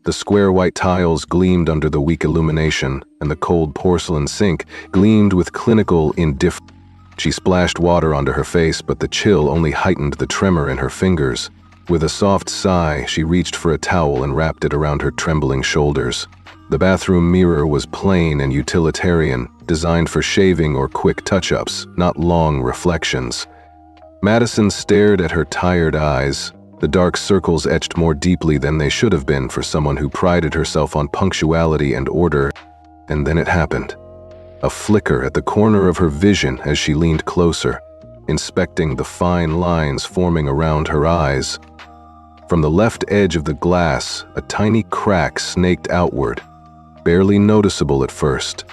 Speaker 1: The square white tiles gleamed under the weak illumination, and the cold porcelain sink gleamed with clinical indifference. She splashed water onto her face, but the chill only heightened the tremor in her fingers. With a soft sigh, she reached for a towel and wrapped it around her trembling shoulders. The bathroom mirror was plain and utilitarian, designed for shaving or quick touch-ups, not long reflections. Madison stared at her tired eyes, the dark circles etched more deeply than they should have been for someone who prided herself on punctuality and order. And then it happened. A flicker at the corner of her vision as she leaned closer, inspecting the fine lines forming around her eyes. From the left edge of the glass, a tiny crack snaked outward, barely noticeable at first.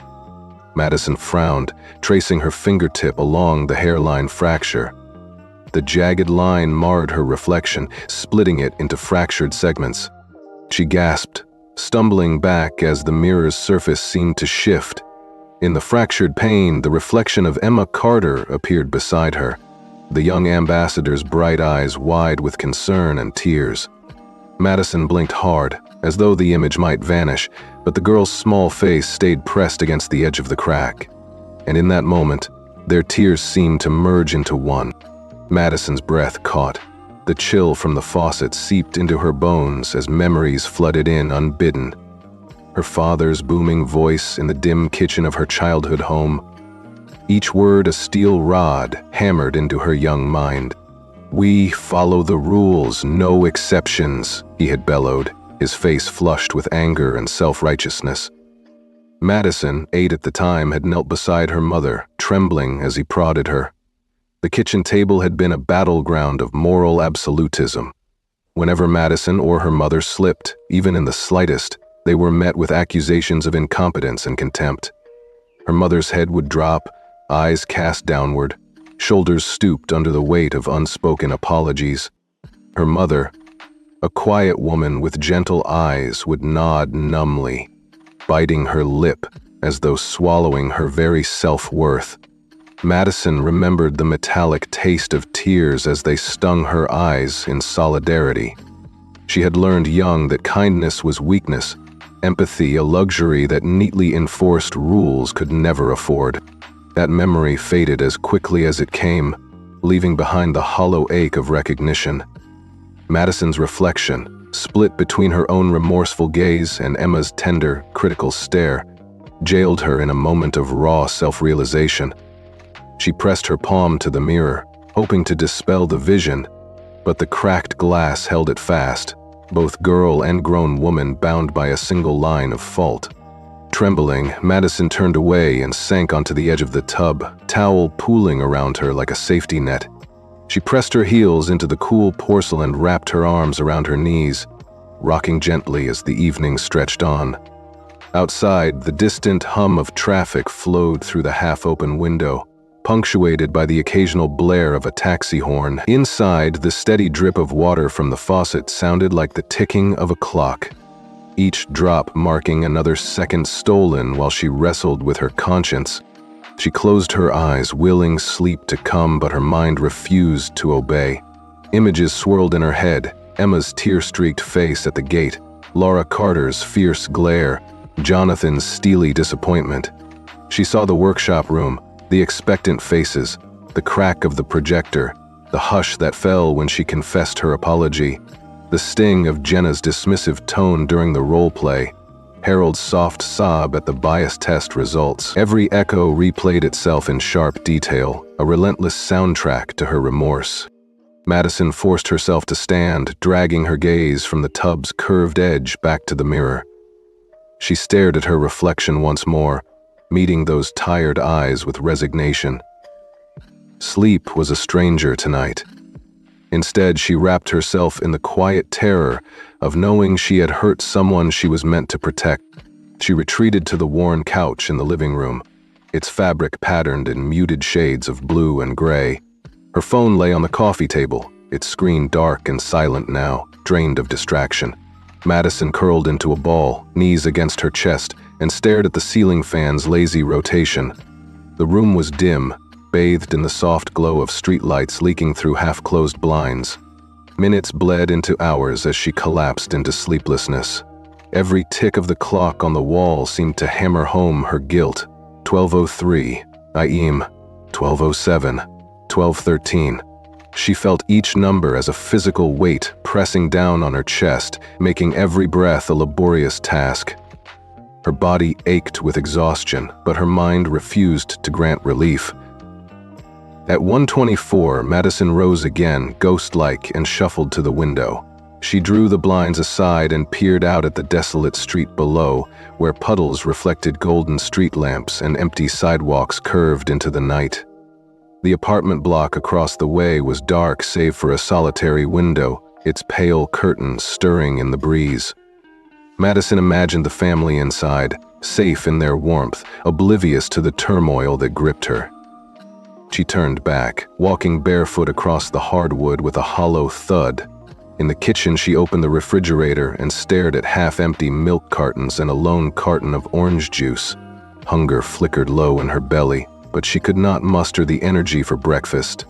Speaker 1: Madison frowned, tracing her fingertip along the hairline fracture. The jagged line marred her reflection, splitting it into fractured segments. She gasped, stumbling back as the mirror's surface seemed to shift. In the fractured pane, the reflection of Emma Carter appeared beside her, the young ambassador's bright eyes wide with concern and tears. Madison blinked hard, as though the image might vanish, but the girl's small face stayed pressed against the edge of the crack. And in that moment, their tears seemed to merge into one. Madison's breath caught. The chill from the faucet seeped into her bones as memories flooded in unbidden. Her father's booming voice in the dim kitchen of her childhood home. Each word a steel rod hammered into her young mind. "We follow the rules, no exceptions," he had bellowed, his face flushed with anger and self-righteousness. Madison, 8 at the time, had knelt beside her mother, trembling as he prodded her. The kitchen table had been a battleground of moral absolutism. Whenever Madison or her mother slipped, even in the slightest, they were met with accusations of incompetence and contempt. Her mother's head would drop, eyes cast downward, shoulders stooped under the weight of unspoken apologies. Her mother, a quiet woman with gentle eyes, would nod numbly, biting her lip as though swallowing her very self-worth. Madison remembered the metallic taste of tears as they stung her eyes in solidarity. She had learned young that kindness was weakness, empathy a luxury that neatly enforced rules could never afford. That memory faded as quickly as it came, leaving behind the hollow ache of recognition. Madison's reflection, split between her own remorseful gaze and Emma's tender, critical stare, jailed her in a moment of raw self-realization. She pressed her palm to the mirror, hoping to dispel the vision, but the cracked glass held it fast, both girl and grown woman bound by a single line of fault. Trembling, Madison turned away and sank onto the edge of the tub, towel pooling around her like a safety net. She pressed her heels into the cool porcelain and wrapped her arms around her knees, rocking gently as the evening stretched on. Outside, the distant hum of traffic flowed through the half-open window, punctuated by the occasional blare of a taxi horn. Inside, the steady drip of water from the faucet sounded like the ticking of a clock, each drop marking another second stolen while she wrestled with her conscience. She closed her eyes, willing sleep to come, but her mind refused to obey. Images swirled in her head, Emma's tear-streaked face at the gate, Laura Carter's fierce glare, Jonathan's steely disappointment. She saw the workshop room, the expectant faces, the crack of the projector, the hush that fell when she confessed her apology, the sting of Jenna's dismissive tone during the role-play, Harold's soft sob at the bias test results. Every echo replayed itself in sharp detail, a relentless soundtrack to her remorse. Madison forced herself to stand, dragging her gaze from the tub's curved edge back to the mirror. She stared at her reflection once more, meeting those tired eyes with resignation. Sleep was a stranger tonight. Instead, she wrapped herself in the quiet terror of knowing she had hurt someone she was meant to protect. She retreated to the worn couch in the living room, its fabric patterned in muted shades of blue and gray. Her phone lay on the coffee table, its screen dark and silent now, drained of distraction. Madison curled into a ball, knees against her chest, and stared at the ceiling fan's lazy rotation. The room was dim, bathed in the soft glow of streetlights leaking through half-closed blinds. Minutes bled into hours as she collapsed into sleeplessness. Every tick of the clock on the wall seemed to hammer home her guilt. 12:03, Aim, 12:07, 12:13. She felt each number as a physical weight pressing down on her chest, making every breath a laborious task. Her body ached with exhaustion, but her mind refused to grant relief. At 1:24, Madison rose again, ghost-like, and shuffled to the window. She drew the blinds aside and peered out at the desolate street below, where puddles reflected golden street lamps and empty sidewalks curved into the night. The apartment block across the way was dark save for a solitary window, its pale curtains stirring in the breeze. Madison imagined the family inside, safe in their warmth, oblivious to the turmoil that gripped her. She turned back, walking barefoot across the hardwood with a hollow thud. In the kitchen, she opened the refrigerator and stared at half-empty milk cartons and a lone carton of orange juice. Hunger flickered low in her belly, but she could not muster the energy for breakfast.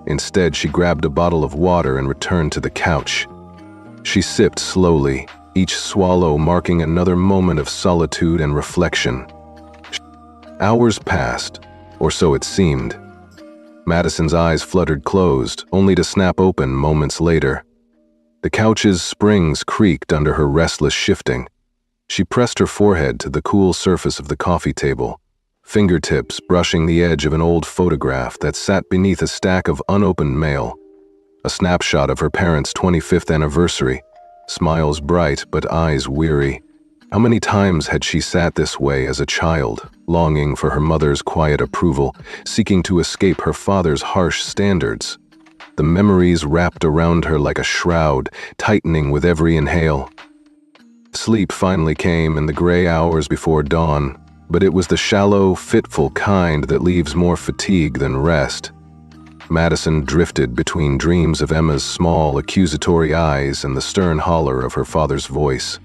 Speaker 1: Instead, she grabbed a bottle of water and returned to the couch. She sipped slowly, each swallow marking another moment of solitude and reflection. Hours passed, or so it seemed. Madison's eyes fluttered closed, only to snap open moments later. The couch's springs creaked under her restless shifting. She pressed her forehead to the cool surface of the coffee table, fingertips brushing the edge of an old photograph that sat beneath a stack of unopened mail. A snapshot of her parents' 25th anniversary, smiles bright but eyes weary. How many times had she sat this way as a child, longing for her mother's quiet approval, seeking to escape her father's harsh standards? The memories wrapped around her like a shroud, tightening with every inhale. Sleep finally came in the gray hours before dawn, but it was the shallow, fitful kind that leaves more fatigue than rest. Madison drifted between dreams of Emma's small, accusatory eyes and the stern holler of her father's voice.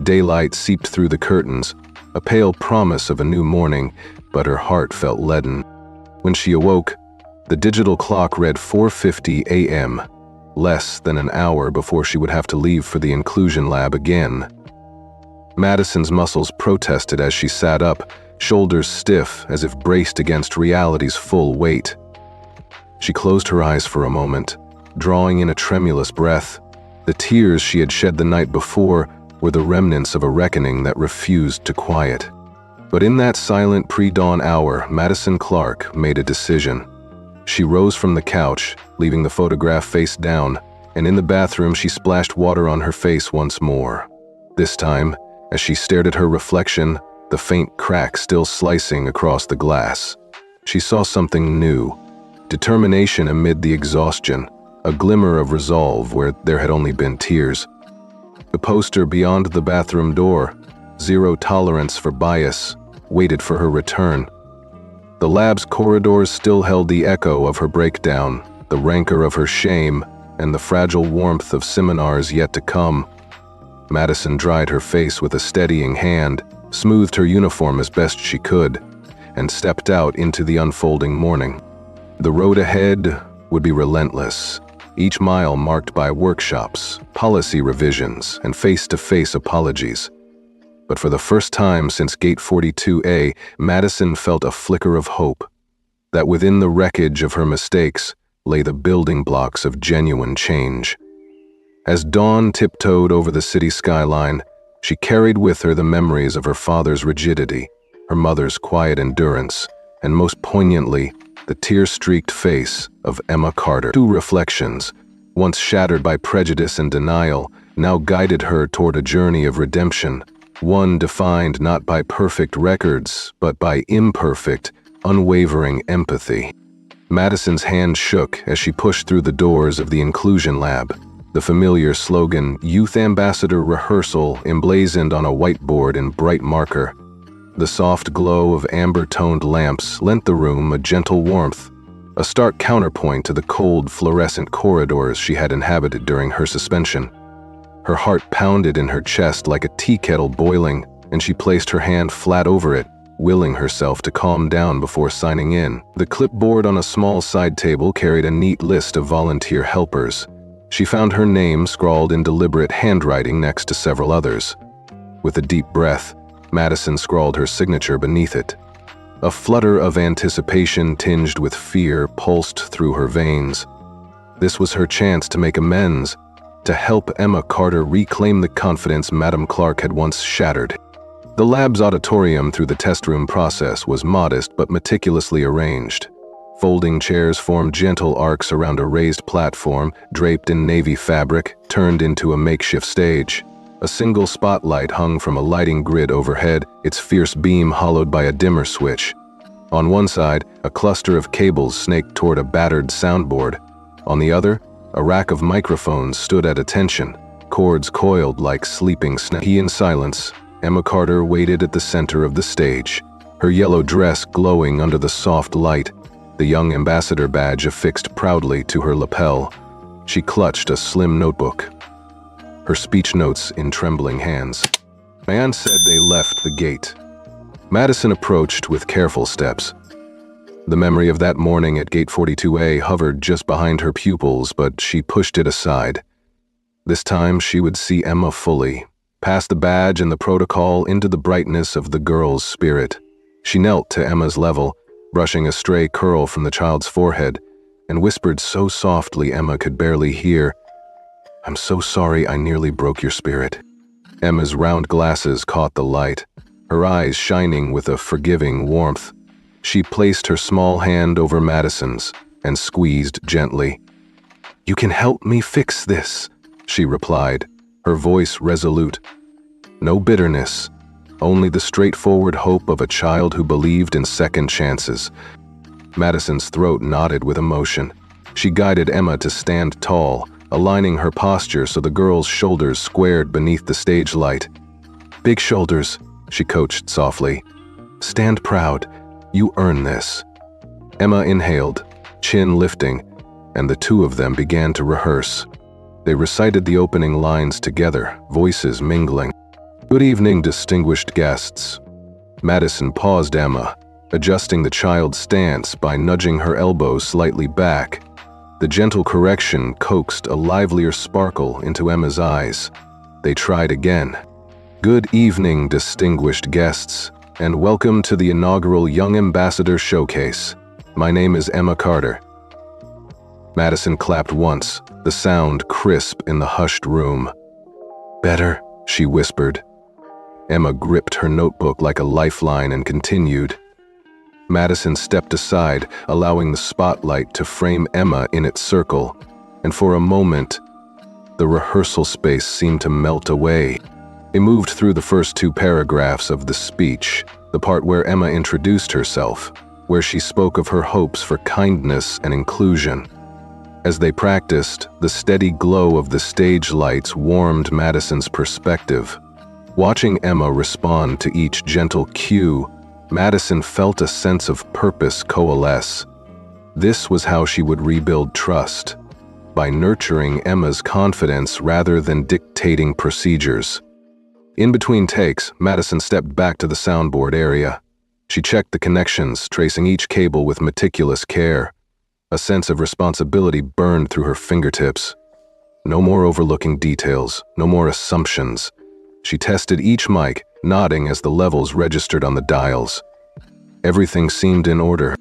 Speaker 1: Daylight seeped through the curtains, a pale promise of a new morning, but her heart felt leaden. When she awoke, the digital clock read 4:50 a.m., less than an hour before she would have to leave for the inclusion lab again. Madison's muscles protested as she sat up, shoulders stiff as if braced against reality's full weight. She closed her eyes for a moment, drawing in a tremulous breath. The tears she had shed the night before were the remnants of a reckoning that refused to quiet. But in that silent pre-dawn hour, Madison Clark made a decision. She rose from the couch, leaving the photograph face down, and in the bathroom she splashed water on her face once more. This time, as she stared at her reflection, the faint crack still slicing across the glass, she saw something new. Determination amid the exhaustion, a glimmer of resolve where there had only been tears. The poster beyond the bathroom door, "Zero tolerance for bias," waited for her return. The lab's corridors still held the echo of her breakdown, the rancor of her shame, and the fragile warmth of seminars yet to come. Madison dried her face with a steadying hand, smoothed her uniform as best she could, and stepped out into the unfolding morning. The road ahead would be relentless, each mile marked by workshops, policy revisions, and face-to-face apologies. But for the first time since Gate 42A, Madison felt a flicker of hope, that within the wreckage of her mistakes lay the building blocks of genuine change. As dawn tiptoed over the city skyline, she carried with her the memories of her father's rigidity, her mother's quiet endurance, and most poignantly, the tear-streaked face of Emma Carter. Two reflections, once shattered by prejudice and denial, now guided her toward a journey of redemption, one defined not by perfect records, but by imperfect, unwavering empathy. Madison's hand shook as she pushed through the doors of the inclusion lab. The familiar slogan, Youth Ambassador Rehearsal, emblazoned on a whiteboard in bright marker. The soft glow of amber-toned lamps lent the room a gentle warmth, a stark counterpoint to the cold, fluorescent corridors she had inhabited during her suspension. Her heart pounded in her chest like a tea kettle boiling, and she placed her hand flat over it, willing herself to calm down before signing in. The clipboard on a small side table carried a neat list of volunteer helpers. She found her name scrawled in deliberate handwriting next to several others. With a deep breath, Madison scrawled her signature beneath it. A flutter of anticipation tinged with fear pulsed through her veins. This was her chance to make amends, to help Emma Carter reclaim the confidence Madame Clark had once shattered. The lab's auditorium through the test room process was modest but meticulously arranged. Folding chairs formed gentle arcs around a raised platform, draped in navy fabric, turned into a makeshift stage. A single spotlight hung from a lighting grid overhead, its fierce beam hollowed by a dimmer switch. On one side, a cluster of cables snaked toward a battered soundboard. On the other, a rack of microphones stood at attention, cords coiled like sleeping snakes. In silence, Emma Carter waited at the center of the stage, her yellow dress glowing under the soft light, the young ambassador badge affixed proudly to her lapel. She clutched a slim notebook, her speech notes in trembling hands. My aunt said they left the gate. Madison approached with careful steps. The memory of that morning at Gate 42A hovered just behind her pupils, but she pushed it aside. This time she would see Emma fully, past the badge and the protocol into the brightness of the girl's spirit. She knelt to Emma's level, brushing a stray curl from the child's forehead, and whispered so softly Emma could barely hear, "I'm so sorry I nearly broke your spirit." Emma's round glasses caught the light, her eyes shining with a forgiving warmth. She placed her small hand over Madison's and squeezed gently. "You can help me fix this," she replied, her voice resolute. No bitterness, only the straightforward hope of a child who believed in second chances. Madison's throat knotted with emotion. She guided Emma to stand tall, aligning her posture so the girl's shoulders squared beneath the stage light. "Big shoulders," she coached softly. "Stand proud. You earn this." Emma inhaled, chin lifting, and the two of them began to rehearse. They recited the opening lines together, voices mingling. "Good evening, distinguished guests." Madison paused Emma, adjusting the child's stance by nudging her elbows slightly back. The gentle correction coaxed a livelier sparkle into Emma's eyes. They tried again. "Good evening, distinguished guests, and welcome to the inaugural Young Ambassador Showcase. My name is Emma Carter." Madison clapped once, the sound crisp in the hushed room. "Better," she whispered. Emma gripped her notebook like a lifeline and continued. Madison stepped aside, allowing the spotlight to frame Emma in its circle, and for a moment, the rehearsal space seemed to melt away. They moved through the first two paragraphs of the speech, the part where Emma introduced herself, where she spoke of her hopes for kindness and inclusion. As they practiced, the steady glow of the stage lights warmed Madison's perspective. Watching Emma respond to each gentle cue, Madison felt a sense of purpose coalesce. This was how she would rebuild trust, by nurturing Emma's confidence rather than dictating procedures. In between takes, Madison stepped back to the soundboard area. She checked the connections, tracing each cable with meticulous care. A sense of responsibility burned through her fingertips. No more overlooking details, no more assumptions. She tested each mic, nodding as the levels registered on the dials. Everything seemed in order.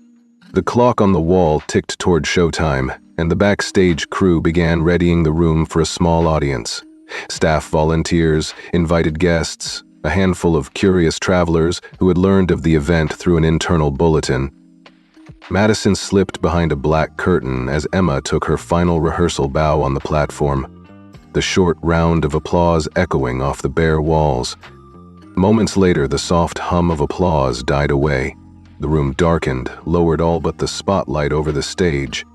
Speaker 1: The clock on the wall ticked toward showtime, and the backstage crew began readying the room for a small audience. Staff volunteers, invited guests, a handful of curious travelers who had learned of the event through an internal bulletin. Madison slipped behind a black curtain as Emma took her final rehearsal bow on the platform, the short round of applause echoing off the bare walls. Moments later, the soft hum of applause died away. The room darkened, lowered all but the spotlight over the stage.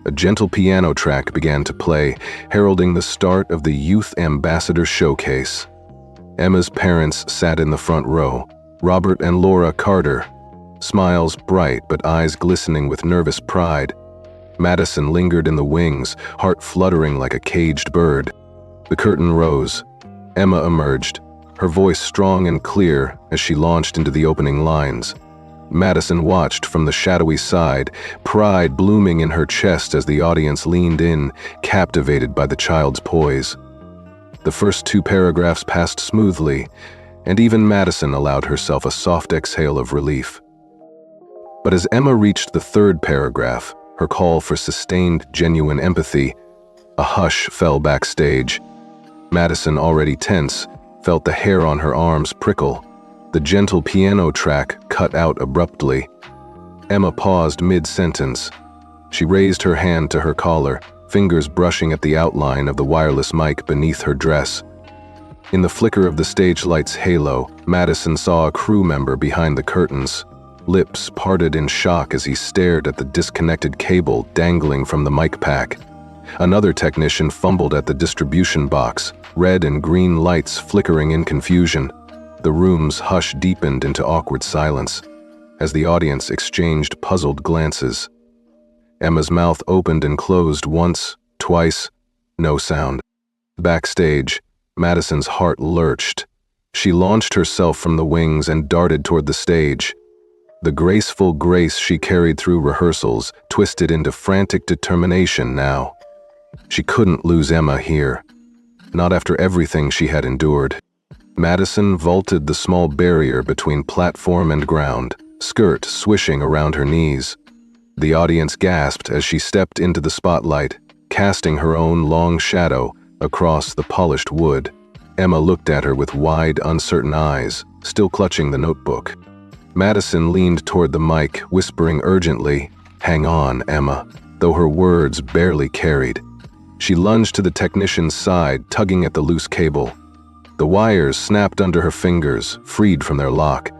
Speaker 1: A gentle piano track began to play, heralding the start of the Youth Ambassador Showcase. Emma's parents sat in the front row, Robert and Laura Carter, smiles bright but eyes glistening with nervous pride. Madison lingered in the wings, heart fluttering like a caged bird. The curtain rose. Emma emerged, her voice strong and clear as she launched into the opening lines. Madison watched from the shadowy side, pride blooming in her chest as the audience leaned in, captivated by the child's poise. The first 2 paragraphs passed smoothly, and even Madison allowed herself a soft exhale of relief. But as Emma reached the 3rd paragraph, her call for sustained, genuine empathy, a hush fell backstage. Madison, already tense, felt the hair on her arms prickle. The gentle piano track cut out abruptly. Emma paused mid-sentence. She raised her hand to her collar, fingers brushing at the outline of the wireless mic beneath her dress. In the flicker of the stage light's halo, Madison saw a crew member behind the curtains. Lips parted in shock as he stared at the disconnected cable dangling from the mic pack. Another technician fumbled at the distribution box, red and green lights flickering in confusion. The room's hush deepened into awkward silence as the audience exchanged puzzled glances. Emma's mouth opened and closed once, twice, no sound. Backstage, Madison's heart lurched. She launched herself from the wings and darted toward the stage. The graceful grace she carried through rehearsals twisted into frantic determination now. She couldn't lose Emma here, not after everything she had endured. Madison vaulted the small barrier between platform and ground, skirt swishing around her knees. The audience gasped as she stepped into the spotlight, casting her own long shadow across the polished wood. Emma looked at her with wide, uncertain eyes, still clutching the notebook. Madison leaned toward the mic, whispering urgently, "Hang on, Emma," though her words barely carried. She lunged to the technician's side, tugging at the loose cable. The wires snapped under her fingers, freed from their lock.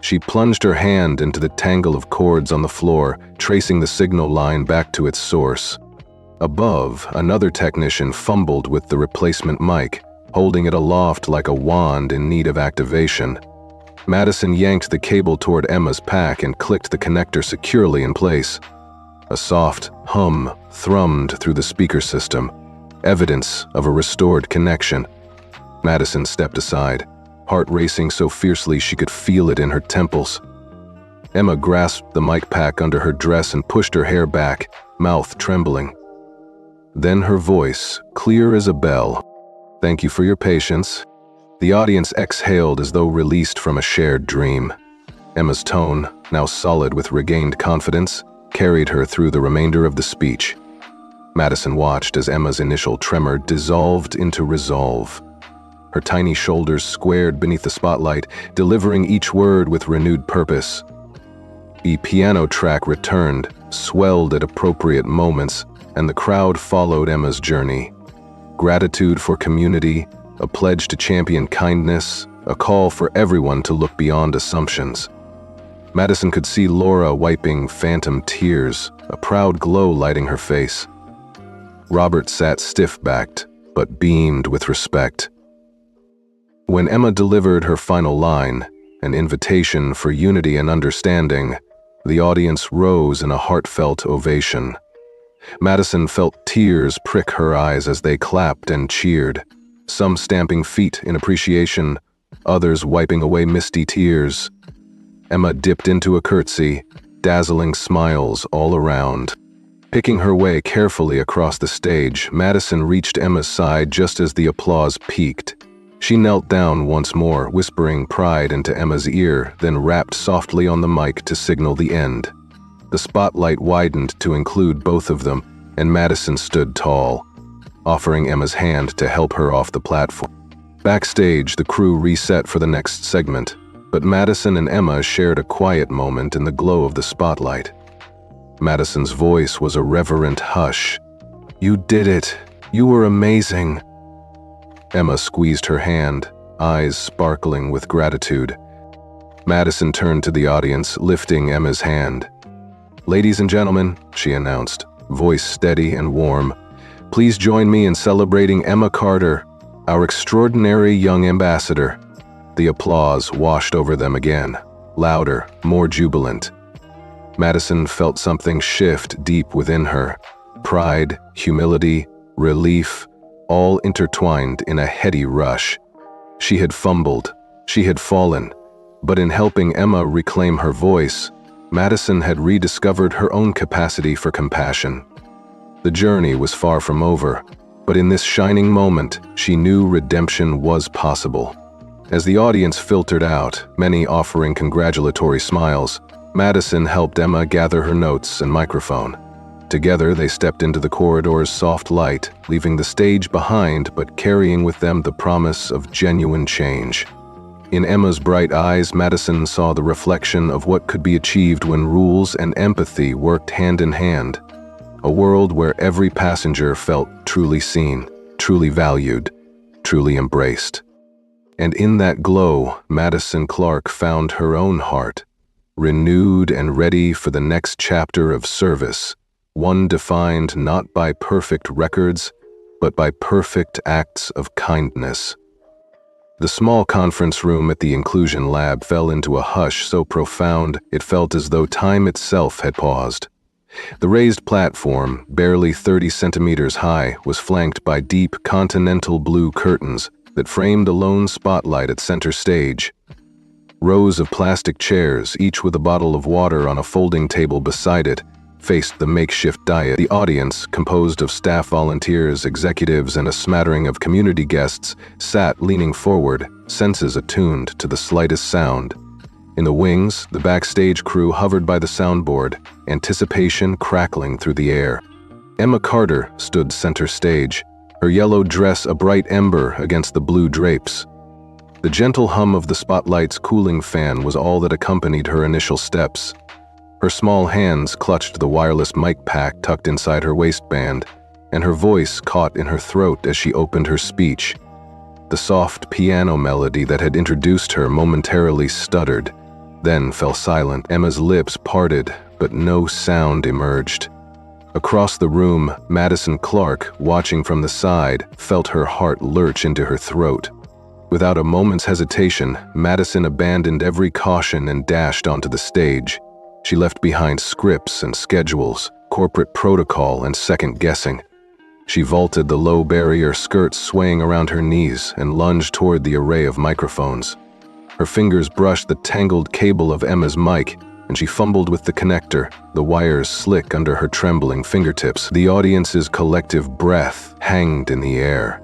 Speaker 1: She plunged her hand into the tangle of cords on the floor, tracing the signal line back to its source. Above, another technician fumbled with the replacement mic, holding it aloft like a wand in need of activation. Madison yanked the cable toward Emma's pack and clicked the connector securely in place. A soft hum thrummed through the speaker system, evidence of a restored connection. Madison stepped aside, heart racing so fiercely she could feel it in her temples. Emma grasped the mic pack under her dress and pushed her hair back, mouth trembling. Then her voice, clear as a bell. "Thank you for your patience." The audience exhaled as though released from a shared dream. Emma's tone, now solid with regained confidence, carried her through the remainder of the speech. Madison watched as Emma's initial tremor dissolved into resolve. Her tiny shoulders squared beneath the spotlight, delivering each word with renewed purpose. The piano track returned, swelled at appropriate moments, and the crowd followed Emma's journey. Gratitude for community, a pledge to champion kindness, a call for everyone to look beyond assumptions. Madison could see Laura wiping phantom tears, a proud glow lighting her face. Robert sat stiff-backed, but beamed with respect. When Emma delivered her final line, an invitation for unity and understanding, the audience rose in a heartfelt ovation. Madison felt tears prick her eyes as they clapped and cheered, some stamping feet in appreciation, others wiping away misty tears. Emma dipped into a curtsy, dazzling smiles all around. Picking her way carefully across the stage, Madison reached Emma's side just as the applause peaked. She knelt down once more, whispering pride into Emma's ear, then rapped softly on the mic to signal the end. The spotlight widened to include both of them, and Madison stood tall, offering Emma's hand to help her off the platform. Backstage, the crew reset for the next segment, but Madison and Emma shared a quiet moment in the glow of the spotlight. Madison's voice was a reverent hush. "You did it. You were amazing." Emma squeezed her hand, eyes sparkling with gratitude. Madison turned to the audience, lifting Emma's hand. "Ladies and gentlemen," she announced, voice steady and warm, "please join me in celebrating Emma Carter, our extraordinary young ambassador." The applause washed over them again, louder, more jubilant. Madison felt something shift deep within her. Pride, humility, relief, all intertwined in a heady rush. She had fumbled, she had fallen, but in helping Emma reclaim her voice, Madison had rediscovered her own capacity for compassion. The journey was far from over, but in this shining moment, she knew redemption was possible. As the audience filtered out, many offering congratulatory smiles, Madison helped Emma gather her notes and microphone. Together, they stepped into the corridor's soft light, leaving the stage behind but carrying with them the promise of genuine change. In Emma's bright eyes, Madison saw the reflection of what could be achieved when rules and empathy worked hand in hand. A world where every passenger felt truly seen, truly valued, truly embraced. And in that glow, Madison Clark found her own heart, renewed and ready for the next chapter of service, one defined not by perfect records, but by perfect acts of kindness. The small conference room at the Inclusion Lab fell into a hush so profound it felt as though time itself had paused. The raised platform, barely 30 centimeters high, was flanked by deep continental blue curtains that framed a lone spotlight at center stage. Rows of plastic chairs, each with a bottle of water on a folding table beside it, faced the makeshift dais. The audience, composed of staff volunteers, executives, and a smattering of community guests, sat leaning forward, senses attuned to the slightest sound. In the wings, the backstage crew hovered by the soundboard, anticipation crackling through the air. Emma Carter stood center stage, her yellow dress a bright ember against the blue drapes. The gentle hum of the spotlight's cooling fan was all that accompanied her initial steps. Her small hands clutched the wireless mic pack tucked inside her waistband, and her voice caught in her throat as she opened her speech. The soft piano melody that had introduced her momentarily stuttered, then fell silent. Emma's lips parted, but no sound emerged. Across the room, Madison Clark, watching from the side, felt her heart lurch into her throat. Without a moment's hesitation, Madison abandoned every caution and dashed onto the stage. She left behind scripts and schedules, corporate protocol and second-guessing. She vaulted the low barrier skirts swaying around her knees and lunged toward the array of microphones. Her fingers brushed the tangled cable of Emma's mic, and she fumbled with the connector, the wires slick under her trembling fingertips. The audience's collective breath hanged in the air.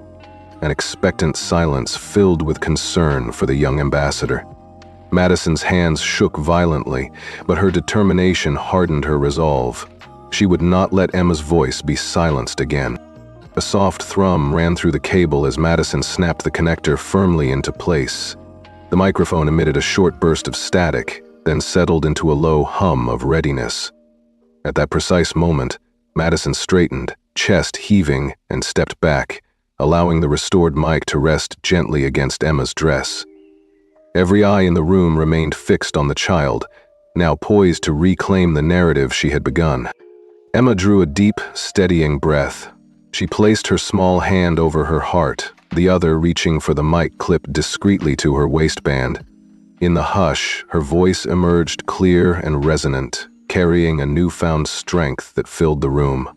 Speaker 1: An expectant silence filled with concern for the young ambassador. Madison's hands shook violently, but her determination hardened her resolve. She would not let Emma's voice be silenced again. A soft thrum ran through the cable as Madison snapped the connector firmly into place. The microphone emitted a short burst of static, then settled into a low hum of readiness. At that precise moment, Madison straightened, chest heaving, and stepped back, allowing the restored mic to rest gently against Emma's dress. Every eye in the room remained fixed on the child, now poised to reclaim the narrative she had begun. Emma drew a deep, steadying breath. She placed her small hand over her heart, the other reaching for the mic clipped discreetly to her waistband. In the hush, her voice emerged clear and resonant, carrying a newfound strength that filled the room.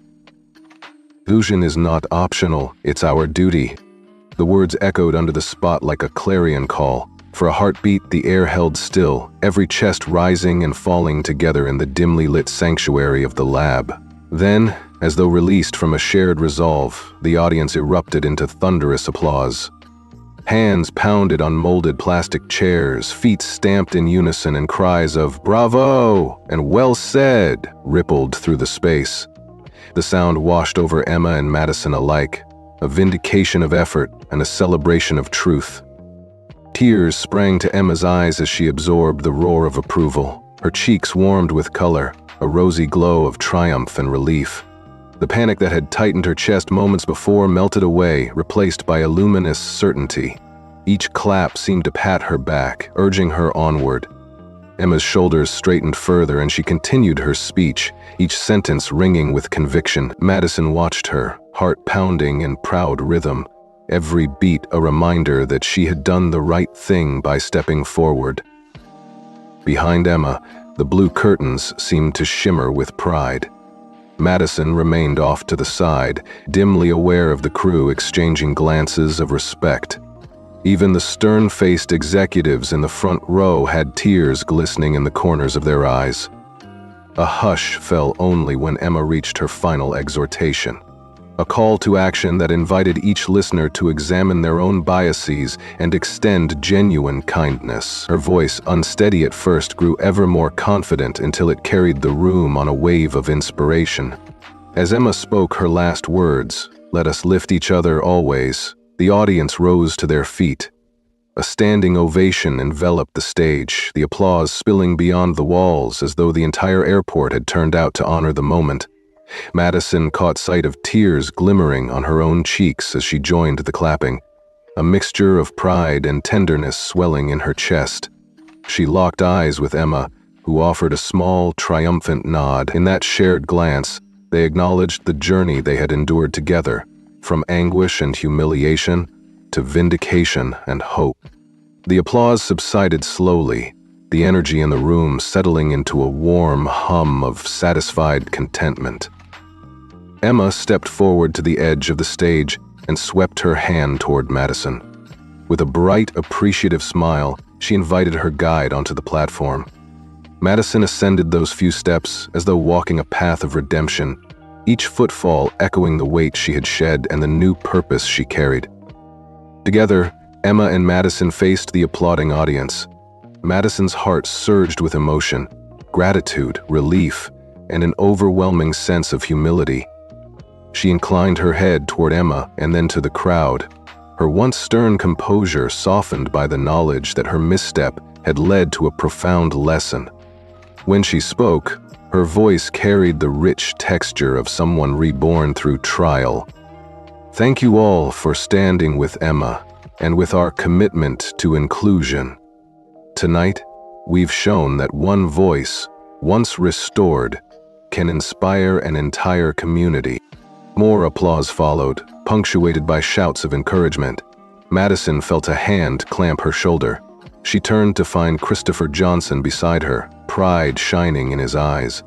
Speaker 1: "Inclusion is not optional, it's our duty." The words echoed under the spot like a clarion call. For a heartbeat, the air held still, every chest rising and falling together in the dimly lit sanctuary of the lab. Then, as though released from a shared resolve, the audience erupted into thunderous applause. Hands pounded on molded plastic chairs, feet stamped in unison, and cries of "Bravo!" and "Well said!" rippled through the space. The sound washed over Emma and Madison alike, a vindication of effort and a celebration of truth. Tears sprang to Emma's eyes as she absorbed the roar of approval. Her cheeks warmed with color, a rosy glow of triumph and relief. The panic that had tightened her chest moments before melted away, replaced by a luminous certainty. Each clap seemed to pat her back, urging her onward. Emma's shoulders straightened further and she continued her speech, each sentence ringing with conviction. Madison watched her, heart pounding in proud rhythm, every beat a reminder that she had done the right thing by stepping forward. Behind Emma, the blue curtains seemed to shimmer with pride. Madison remained off to the side, dimly aware of the crew exchanging glances of respect. Even the stern-faced executives in the front row had tears glistening in the corners of their eyes. A hush fell only when Emma reached her final exhortation, a call to action that invited each listener to examine their own biases and extend genuine kindness. Her voice, unsteady at first, grew ever more confident until it carried the room on a wave of inspiration. As Emma spoke her last words, "Let us lift each other always," the audience rose to their feet. A standing ovation enveloped the stage, the applause spilling beyond the walls as though the entire airport had turned out to honor the moment. Madison caught sight of tears glimmering on her own cheeks as she joined the clapping, a mixture of pride and tenderness swelling in her chest. She locked eyes with Emma, who offered a small, triumphant nod. In that shared glance, they acknowledged the journey they had endured together, from anguish and humiliation to vindication and hope. The applause subsided slowly, the energy in the room settling into a warm hum of satisfied contentment. Emma stepped forward to the edge of the stage and swept her hand toward Madison. With a bright, appreciative smile, she invited her guide onto the platform. Madison ascended those few steps as though walking a path of redemption, each footfall echoing the weight she had shed and the new purpose she carried. Together, Emma and Madison faced the applauding audience. Madison's heart surged with emotion, gratitude, relief, and an overwhelming sense of humility. She inclined her head toward Emma and then to the crowd, her once stern composure softened by the knowledge that her misstep had led to a profound lesson. When she spoke, her voice carried the rich texture of someone reborn through trial. "Thank you all for standing with Emma and with our commitment to inclusion. Tonight, we've shown that one voice, once restored, can inspire an entire community." More applause followed, punctuated by shouts of encouragement. Madison felt a hand clamp her shoulder. She turned to find Christopher Johnson beside her, pride shining in his eyes.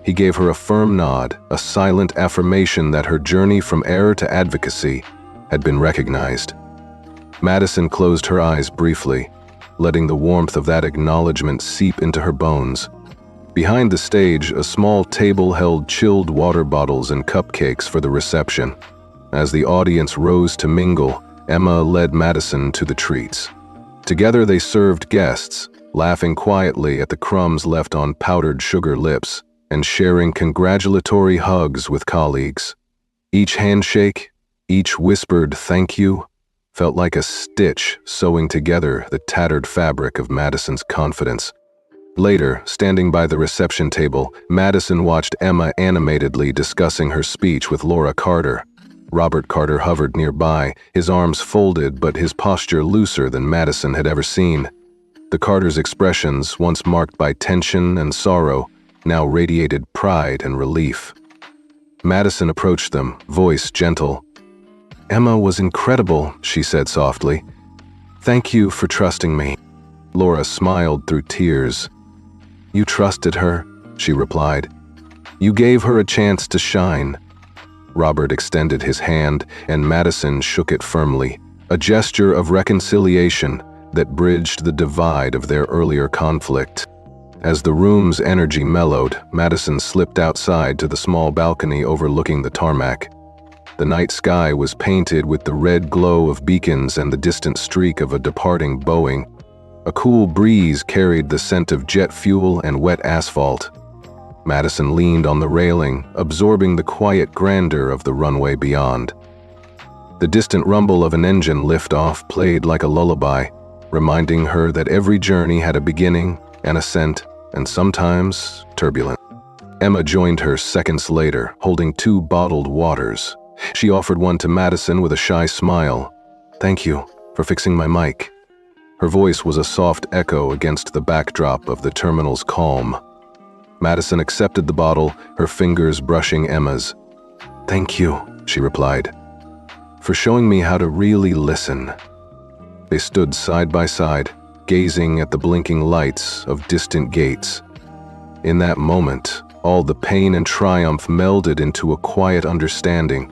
Speaker 1: He gave her a firm nod, a silent affirmation that her journey from error to advocacy had been recognized. Madison closed her eyes briefly, letting the warmth of that acknowledgement seep into her bones. Behind the stage, a small table held chilled water bottles and cupcakes for the reception. As the audience rose to mingle, Emma led Madison to the treats. Together they served guests, laughing quietly at the crumbs left on powdered sugar lips, and sharing congratulatory hugs with colleagues. Each handshake, each whispered thank you, felt like a stitch sewing together the tattered fabric of Madison's confidence. Later, standing by the reception table, Madison watched Emma animatedly discussing her speech with Laura Carter. Robert Carter hovered nearby, his arms folded but his posture looser than Madison had ever seen. The Carters' expressions, once marked by tension and sorrow, now radiated pride and relief. Madison approached them, voice gentle. "Emma was incredible," she said softly. "Thank you for trusting me." Laura smiled through tears. "You trusted her," she replied. "You gave her a chance to shine." Robert extended his hand, and Madison shook it firmly, a gesture of reconciliation that bridged the divide of their earlier conflict. As the room's energy mellowed, Madison slipped outside to the small balcony overlooking the tarmac. The night sky was painted with the red glow of beacons and the distant streak of a departing Boeing. A cool breeze carried the scent of jet fuel and wet asphalt. Madison leaned on the railing, absorbing the quiet grandeur of the runway beyond. The distant rumble of an engine liftoff played like a lullaby, reminding her that every journey had a beginning, an ascent, and sometimes turbulence. Emma joined her seconds later, holding 2 bottled waters. She offered one to Madison with a shy smile. "Thank you for fixing my mic." Her voice was a soft echo against the backdrop of the terminal's calm. Madison accepted the bottle, her fingers brushing Emma's. "Thank you," she replied, "for showing me how to really listen." They stood side by side, gazing at the blinking lights of distant gates. In that moment, all the pain and triumph melded into a quiet understanding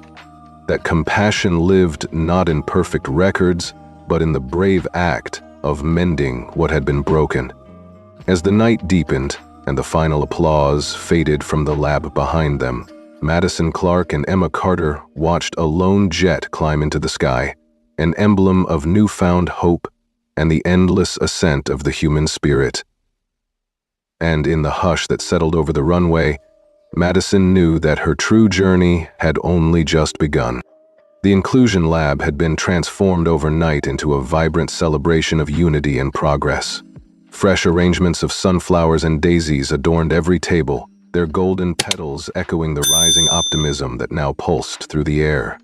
Speaker 1: that compassion lived not in perfect records, but in the brave act of mending what had been broken. As the night deepened and the final applause faded from the lab behind them, Madison Clark and Emma Carter watched a lone jet climb into the sky, an emblem of newfound hope and the endless ascent of the human spirit. And in the hush that settled over the runway, Madison knew that her true journey had only just begun. The Inclusion Lab had been transformed overnight into a vibrant celebration of unity and progress. Fresh arrangements of sunflowers and daisies adorned every table, their golden petals echoing the rising optimism that now pulsed through the air.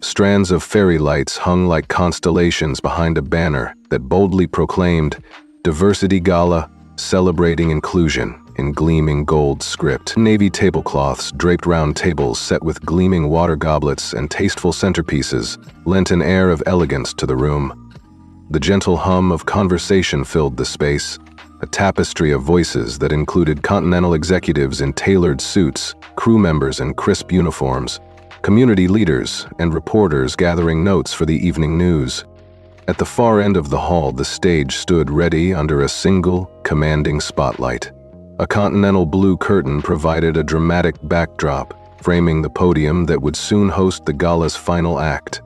Speaker 1: Strands of fairy lights hung like constellations behind a banner that boldly proclaimed, "Diversity Gala, celebrating inclusion," in gleaming gold script. Navy tablecloths draped round tables set with gleaming water goblets and tasteful centerpieces lent an air of elegance to the room. The gentle hum of conversation filled the space, a tapestry of voices that included Continental executives in tailored suits, crew members in crisp uniforms, community leaders and reporters gathering notes for the evening news. At the far end of the hall, the stage stood ready under a single, commanding spotlight. A continental blue curtain provided a dramatic backdrop, framing the podium that would soon host the gala's final act.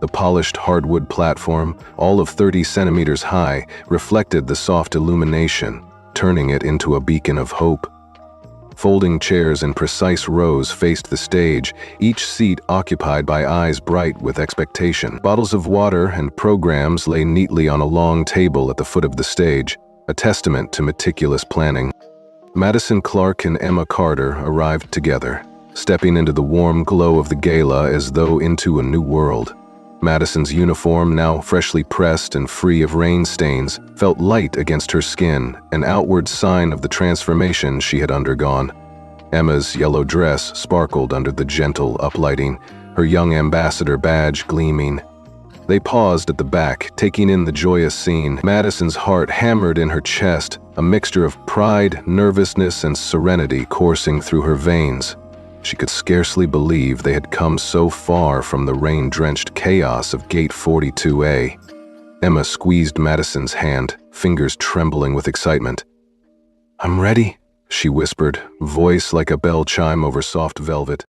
Speaker 1: The polished hardwood platform, all of 30 centimeters high, reflected the soft illumination, turning it into a beacon of hope. Folding chairs in precise rows faced the stage, each seat occupied by eyes bright with expectation. Bottles of water and programs lay neatly on a long table at the foot of the stage, a testament to meticulous planning. Madison Clark and Emma Carter arrived together, stepping into the warm glow of the gala as though into a new world. Madison's uniform, now freshly pressed and free of rain stains, felt light against her skin, an outward sign of the transformation she had undergone. Emma's yellow dress sparkled under the gentle uplighting, her young ambassador badge gleaming. They paused at the back, taking in the joyous scene. Madison's heart hammered in her chest, a mixture of pride, nervousness, and serenity coursing through her veins. She could scarcely believe they had come so far from the rain-drenched chaos of Gate 42A. Emma squeezed Madison's hand, fingers trembling with excitement. "I'm ready," she whispered, voice like a bell chime over soft velvet.